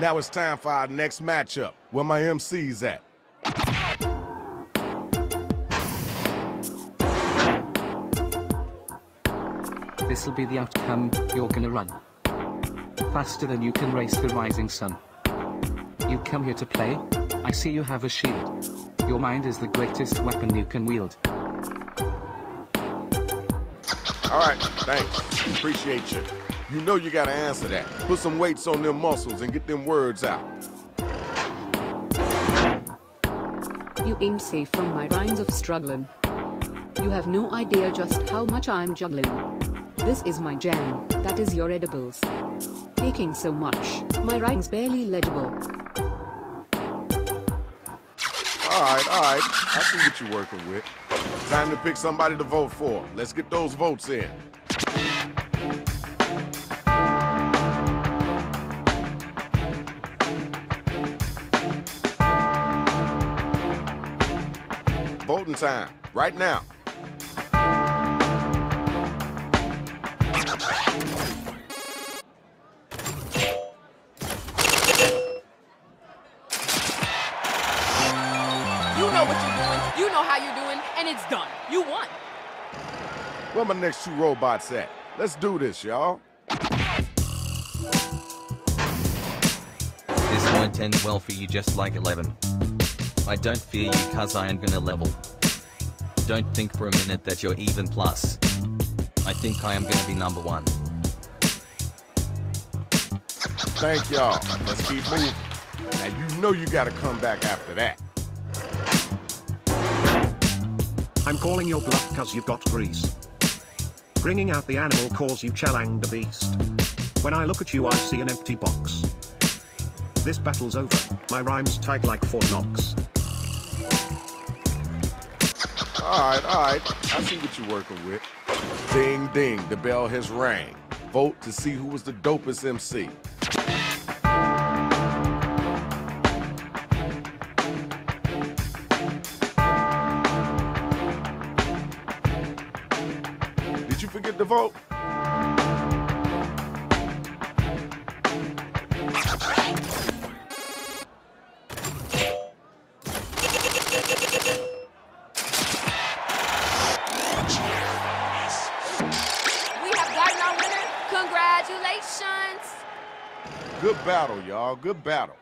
Now it's time for our next matchup. Where my MC's at? This'll be the outcome. You're gonna run faster than you can race the rising sun. You come here to play? I see you have a shield. Your mind is the greatest weapon you can wield. All right, thanks. Appreciate you. You know you gotta answer that. Put some weights on them muscles and get them words out. You ain't safe from my rhymes of struggling. You have no idea just how much I'm juggling. This is my jam, that is your edibles. Taking so much, my rhymes barely legible. All right. I see what you're working with. Time to pick somebody to vote for. Let's get those votes in. voting time, right now. You know what you're doing, you know how you're doing, and it's done. You won. Where my next 2 robots at? Let's do this, y'all. This won't end well for you, just like 11. I don't fear you cuz I am gonna level. Don't think for a minute that you're even plus. I think I am gonna be number 1. Thank y'all. Let's keep moving. Now you know you gotta come back after that. I'm calling your bluff cuz you've got grease. Bringing out the animal calls you Chalang the beast. When I look at you I see an empty box. This battle's over, my rhyme's tight like Fort Knox. Alright, I see what you're working with. Ding ding, the bell has rang. Vote to see who was the dopest MC. Did you forget to vote? Congratulations! Good battle, y'all. Good battle.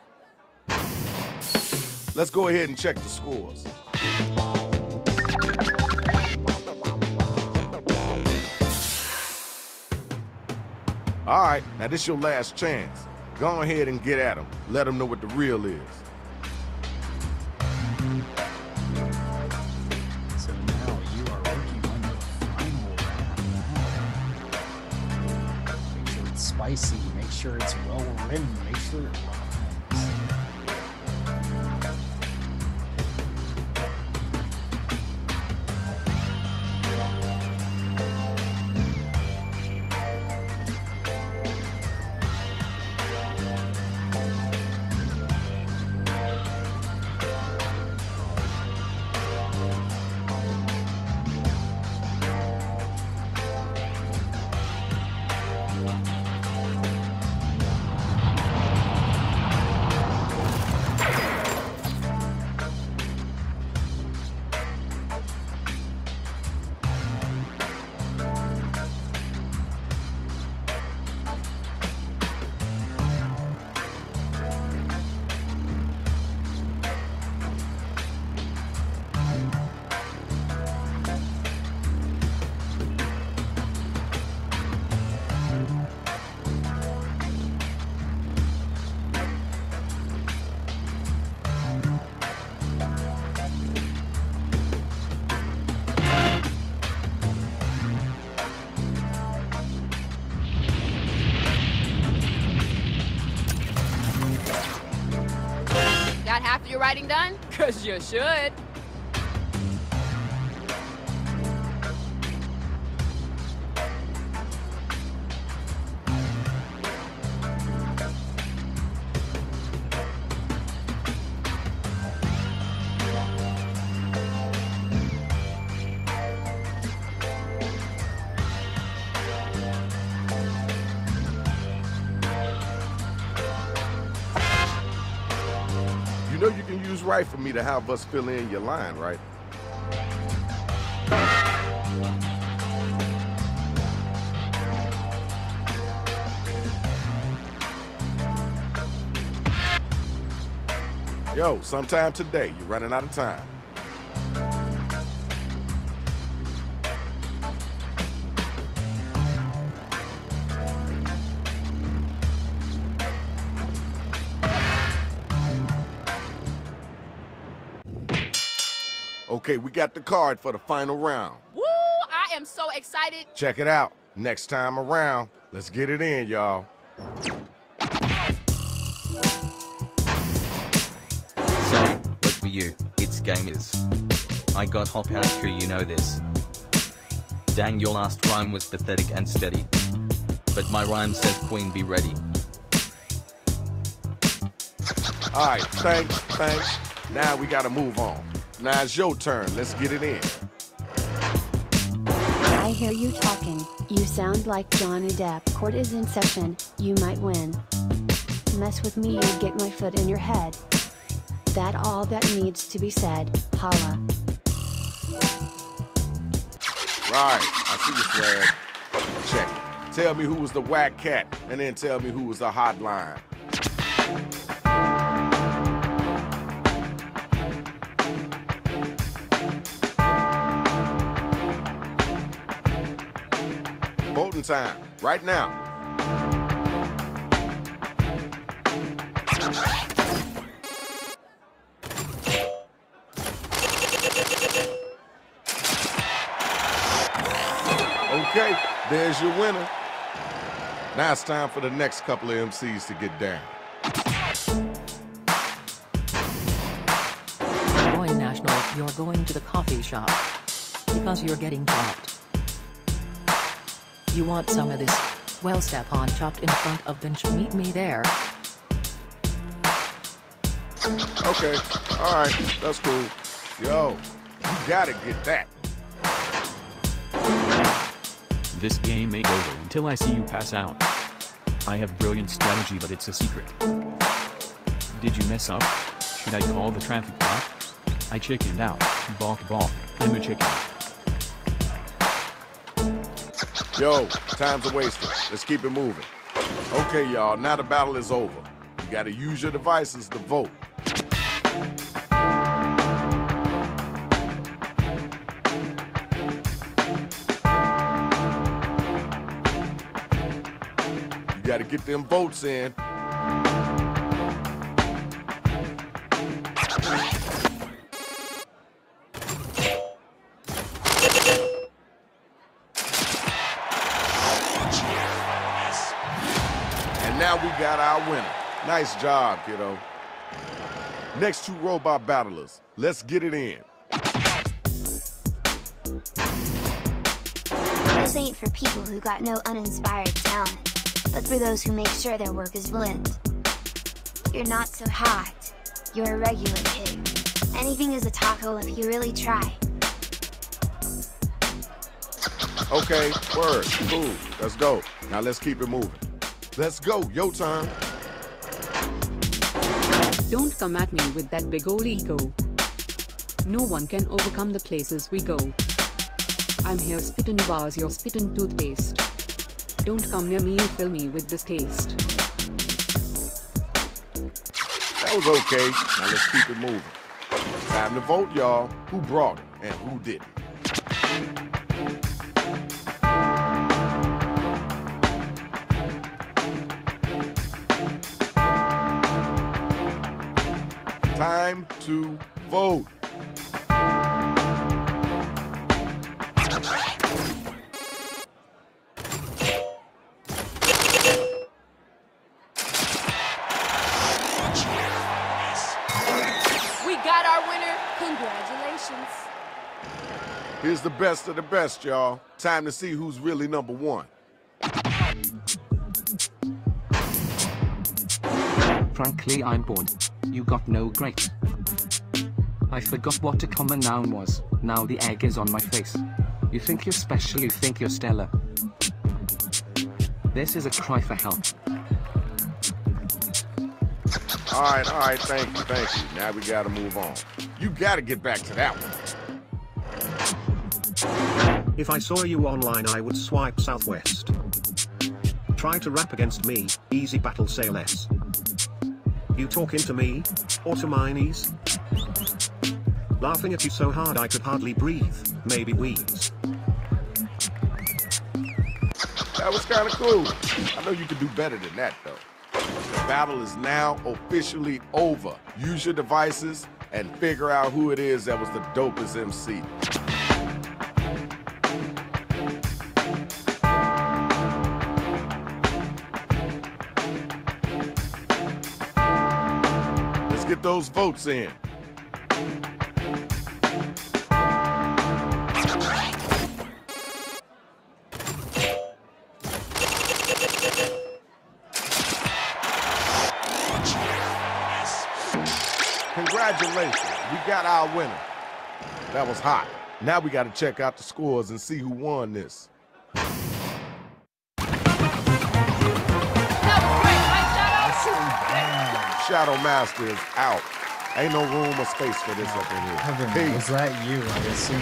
Let's go ahead and check the scores. All right, now this your last chance. Go ahead and get at them. Let them know what the real is. So now you are working on your final round. Make sure it's spicy. Make sure it's well written. Make sure it rhymes. Got half of your writing done? 'Cause you should. You know you can use right for me to have us fill in your line, right? Yo, sometime today, you're running out of time. Okay, we got the card for the final round. Woo! I am so excited. Check it out. Next time around, let's get it in, y'all. So, but for you, it's gamers. I got hop out tree, you know this. Dang, your last rhyme was pathetic and steady. But my rhyme says queen be ready. All right, thanks. Now we gotta move on. Now it's your turn. Let's get it in. I hear you talking. You sound like Johnny Depp. Court is in session. You might win. Mess with me, you get my foot in your head. That all that needs to be said. Holla. Right, I see your swag. Check it. Tell me who was the whack cat, and then tell me who was the hotline. Voting time, right now. Okay, there's your winner. Now it's time for the next couple of MCs to get down. Going national, you're going to the coffee shop. Because you're getting chopped. You want some of this? Well, step on chopped in front of bench. Meet me there. Okay, all right, that's cool. Yo, you gotta get that. This game ain't over until I see you pass out. I have brilliant strategy, but it's a secret. Did you mess up? Should I call the traffic cop? I chickened out. Balk balk. I'm a chicken. Yo, time's a wasted. Let's keep it moving. Okay, y'all, now the battle is over. You gotta use your devices to vote. You gotta get them votes in. And now we got our winner. Nice job, kiddo. Next two robot battlers. Let's get it in. This ain't for people who got no uninspired talent, but for those who make sure their work is bland. You're not so hot. You're a regular kid. Anything is a taco if you really try. Okay, word, cool, let's go. Now let's keep it moving. Let's go, your turn. Don't come at me with that big old ego. No one can overcome the places we go. I'm here spittin' bars, you're spittin' toothpaste. Don't come near me, you fill me with this taste. That was okay, now let's keep it moving. Time to vote, y'all. Who brought it and who didn't? Time to vote. We got our winner. Congratulations. Here's the best of the best, y'all. Time to see who's really number one. Frankly, I'm bored. You got no grapes. I forgot what a common noun was. Now the egg is on my face. You think you're special, you think you're stellar. This is a cry for help. All right, thank you. Now we gotta move on. You gotta get back to that one. If I saw you online, I would swipe southwest. Try to rap against me, easy battle, say less. You talking to me, or to my knees? Laughing at you so hard I could hardly breathe, maybe wheeze. That was kind of cool. I know you could do better than that, though. The battle is now officially over. Use your devices and figure out who it is that was the dopest MC. Let's get those votes in. Congratulations, we got our winner. That was hot. Now we got to check out the scores and see who won this. Shadow Master is out. Ain't no room or space for this up in here. Kevin, was that you, I assume?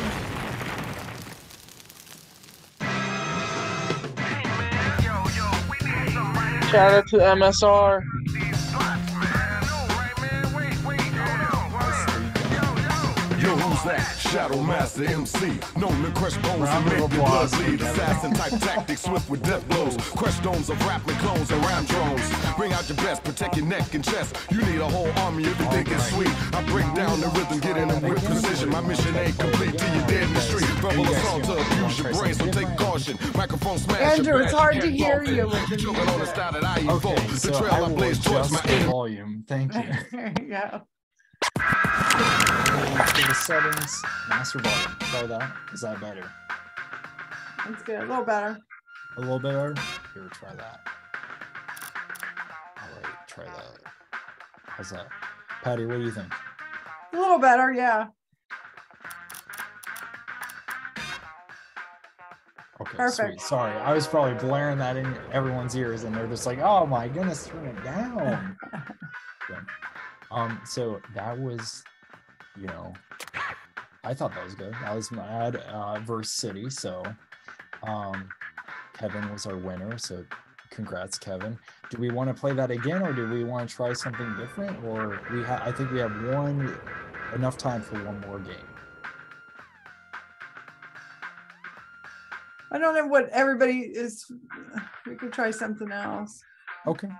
Shout out to MSR. Yo, who's that? Shadow Master MC, known to crush bones and make your blood bleed. Assassin type tactics, swift with death blows. Crush domes of rapping clones and ram drones. Bring out your best, protect your neck and chest. You need a whole army if you think it's sweet. I break down the rhythm, get in them with precision. My mission ain't complete till you're dead in the street. Verbal assault to abuse your brain, so take caution. Microphone smash. Andrew, it's hard to hear you. Okay, so I will adjust the volume. Thank you. There you go. Go to settings, master volume. Try that. Is that better? That's good. A little better. A little better? Here, try that. All right, try that. How's that? Patty, what do you think? A little better, yeah. Okay, Perfect. sweet. Sorry, I was probably blaring that in everyone's ears, and they're just like, "Oh my goodness, turn it down." Yeah. So that was, you know, I thought that was good. That was Mad versus City. So, Kevin was our winner. So, congrats, Kevin. Do we want to play that again, or do we want to try something different? Or I think we have enough time for one more game. I don't know what everybody is. We could try something else. Okay.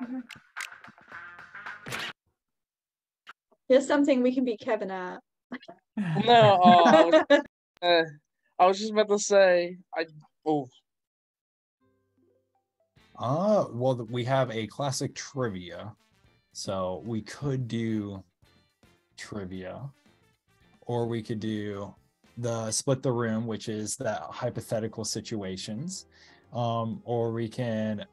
Here's something we can beat Kevin at. No, I was just about to say, well, we have a classic trivia, so we could do trivia, or we could do the split the room, which is the hypothetical situations, or we can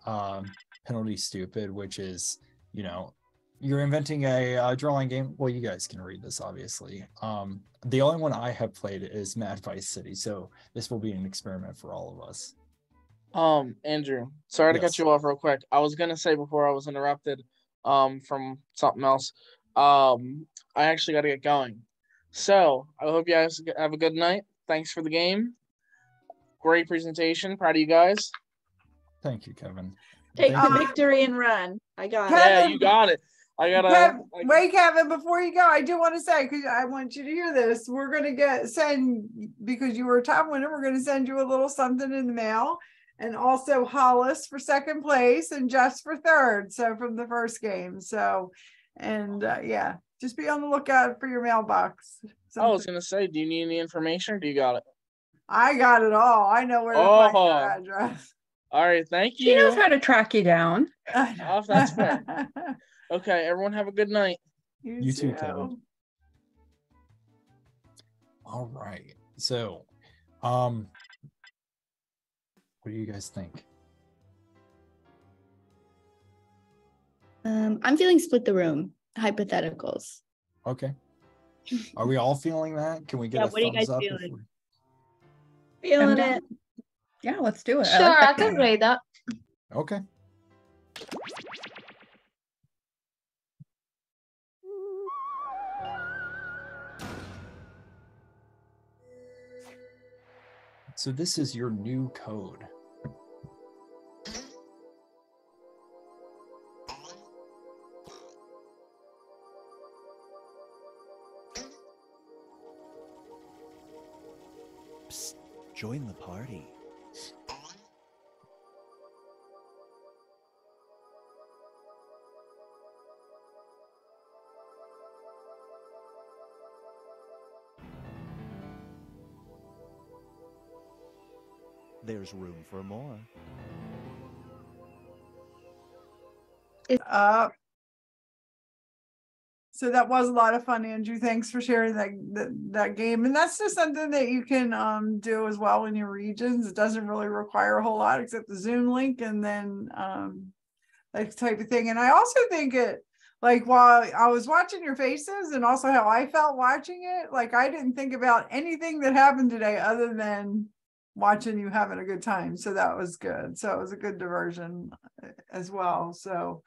penalty stupid, which is, you know, you're inventing a drawing game. Well, you guys can read this, obviously. The only one I have played is Mad Vice City, so this will be an experiment for all of us. Andrew, sorry to cut you off real quick. I was gonna say before I was interrupted from something else. I actually got to get going. So I hope you guys have a good night. Thanks for the game. Great presentation. Proud of you guys. Thank you, Kevin. Take the victory and run. I got it. Yeah, you got it. I gotta wait, Kevin, before you go, I do want to say, because I want you to hear this, we're going to send, because you were a top winner, we're going to send you a little something in the mail, and also Hollis for second place and Jess for third, so from the first game. So, and yeah, just be on the lookout for your mailbox. I was gonna say, do you need any information, or do you got it? I got it all. I know where to find your address. All right, thank you. She knows how to track you down. Oh, that's fair. Okay, everyone have a good night. You too, Kevin. All right. So, what do you guys think? I'm feeling split the room. Hypotheticals. Okay. Are we all feeling that? Can we get a what are you thumbs guys up? feeling? Feeling it. Yeah, let's do it. Sure, I can read that. Okay. So this is your new code. Psst, join the party. There's room for more. So that was a lot of fun, Andrew. Thanks for sharing that game. And that's just something that you can do as well in your regions. It doesn't really require a whole lot except the Zoom link and then that type of thing. And I also think it like while I was watching your faces and also how I felt watching it, like I didn't think about anything that happened today other than watching you having a good time. So that was good. So it was a good diversion as well. So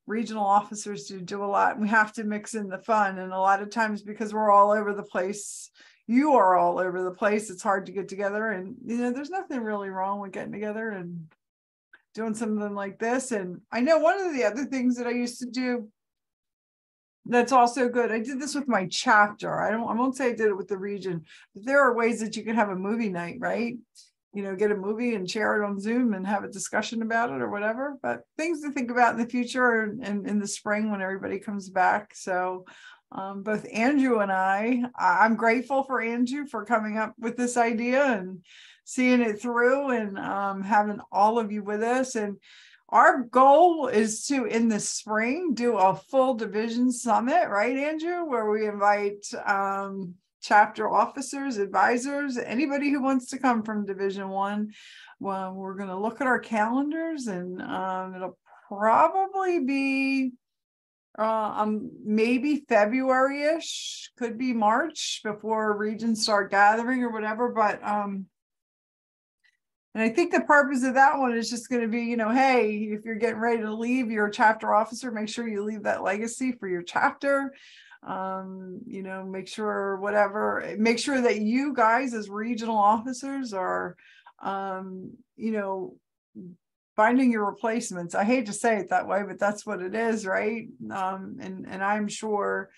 regional officers do a lot, and we have to mix in the fun. And a lot of times, because we're all over the place, you are all over the place, it's hard to get together. And there's nothing really wrong with getting together and doing something like this. And I know one of the other things that I used to do that's also good, I did this with my chapter. I won't say I did it with the region, but there are ways that you can have a movie night, right? Get a movie and share it on Zoom and have a discussion about it or whatever. But things to think about in the future and in the spring when everybody comes back. So both Andrew and I'm grateful for Andrew for coming up with this idea and seeing it through, and having all of you with us. And our goal is to, in the spring, do a full division summit, right, Andrew, where we invite chapter officers, advisors, anybody who wants to come from Division 1. Well, we're going to look at our calendars, and it'll probably be maybe February-ish, could be March, before regions start gathering or whatever. But and I think the purpose of that one is just going to be, hey, if you're getting ready to leave your chapter officer, make sure you leave that legacy for your chapter. Make sure that you guys as regional officers are, finding your replacements. I hate to say it that way, but that's what it is, right? And I'm sure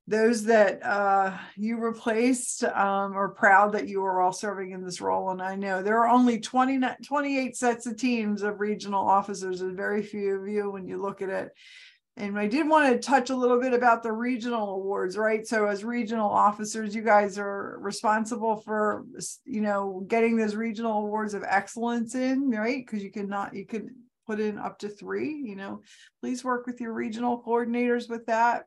those that you replaced are proud that you are all serving in this role. And I know there are only 28 sets of teams of regional officers, and very few of you when you look at it. And I did want to touch a little bit about the regional awards, right? So as regional officers, you guys are responsible for, getting those regional awards of excellence in, right? Because you can put in up to 3, please work with your regional coordinators with that.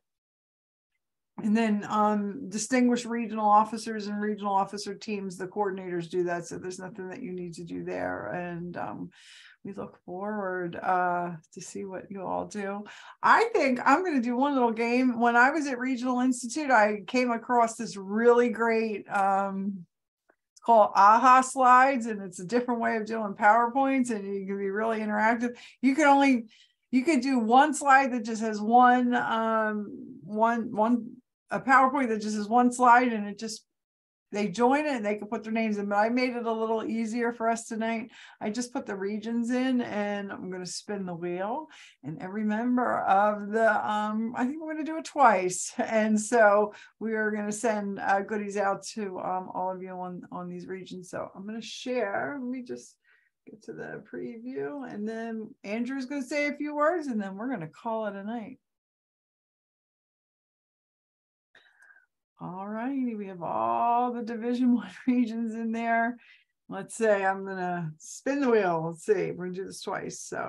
And then distinguished regional officers and regional officer teams, the coordinators do that. So there's nothing that you need to do there. And we look forward to see what you all do. I think I'm going to do one little game. When I was at Regional Institute, I came across this really great, it's called AHA slides, and it's a different way of doing PowerPoints, and you can be really interactive. You could do one slide that just has a PowerPoint that just has one slide, and they join it and they can put their names in. But I made it a little easier for us tonight. I just put the regions in, and I'm going to spin the wheel, and every member of the I think we're going to do it twice, and so we are going to send goodies out to all of you on these regions. So I'm going to share. Let me just get to the preview, and then Andrew's going to say a few words, and then we're going to call it a night. All righty, we have all the Division 1 regions in there. Let's say I'm gonna spin the wheel. Let's see, we're gonna do this twice. So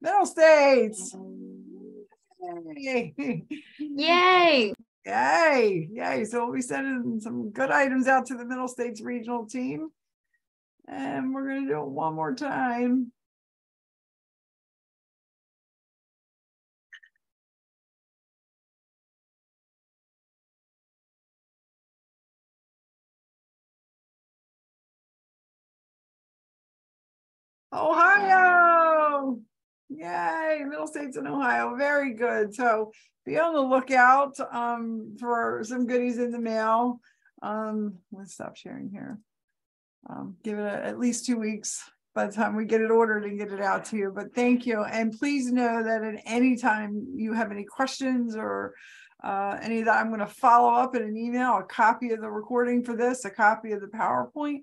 Middle States. Yay. Yay. Yay. Yay. So we'll be sending some good items out to the Middle States regional team. And we're going to do it one more time. Ohio. Yay, Middle States and Ohio. Very good. So be on the lookout for some goodies in the mail. Let's stop sharing here. Give it at least 2 weeks by the time we get it ordered and get it out to you. But thank you. And please know that at any time you have any questions or any of that, I'm going to follow up in an email, a copy of the recording for this, a copy of the PowerPoint,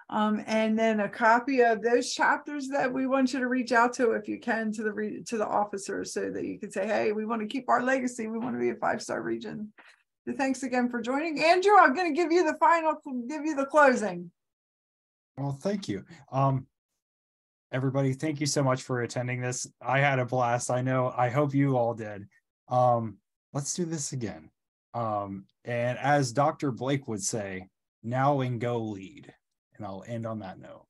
and then a copy of those chapters that we want you to reach out to, if you can, to the officers, so that you can say, hey, we want to keep our legacy. We want to be a 5-star region. So thanks again for joining. Andrew, I'm going to give you the closing. Well, thank you. Everybody, thank you so much for attending this. I had a blast. I hope you all did. Let's do this again. And as Dr. Blake would say, now and go lead. And I'll end on that note.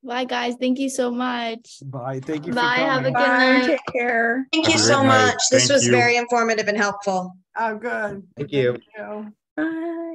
Bye, guys. Thank you so much. Bye. Thank you for Bye. coming. Have a good Bye. night. Take care. Thank Have you a so great night. much. This Thank was you. very informative and helpful. Oh, good. Thank you. Thank you. Bye.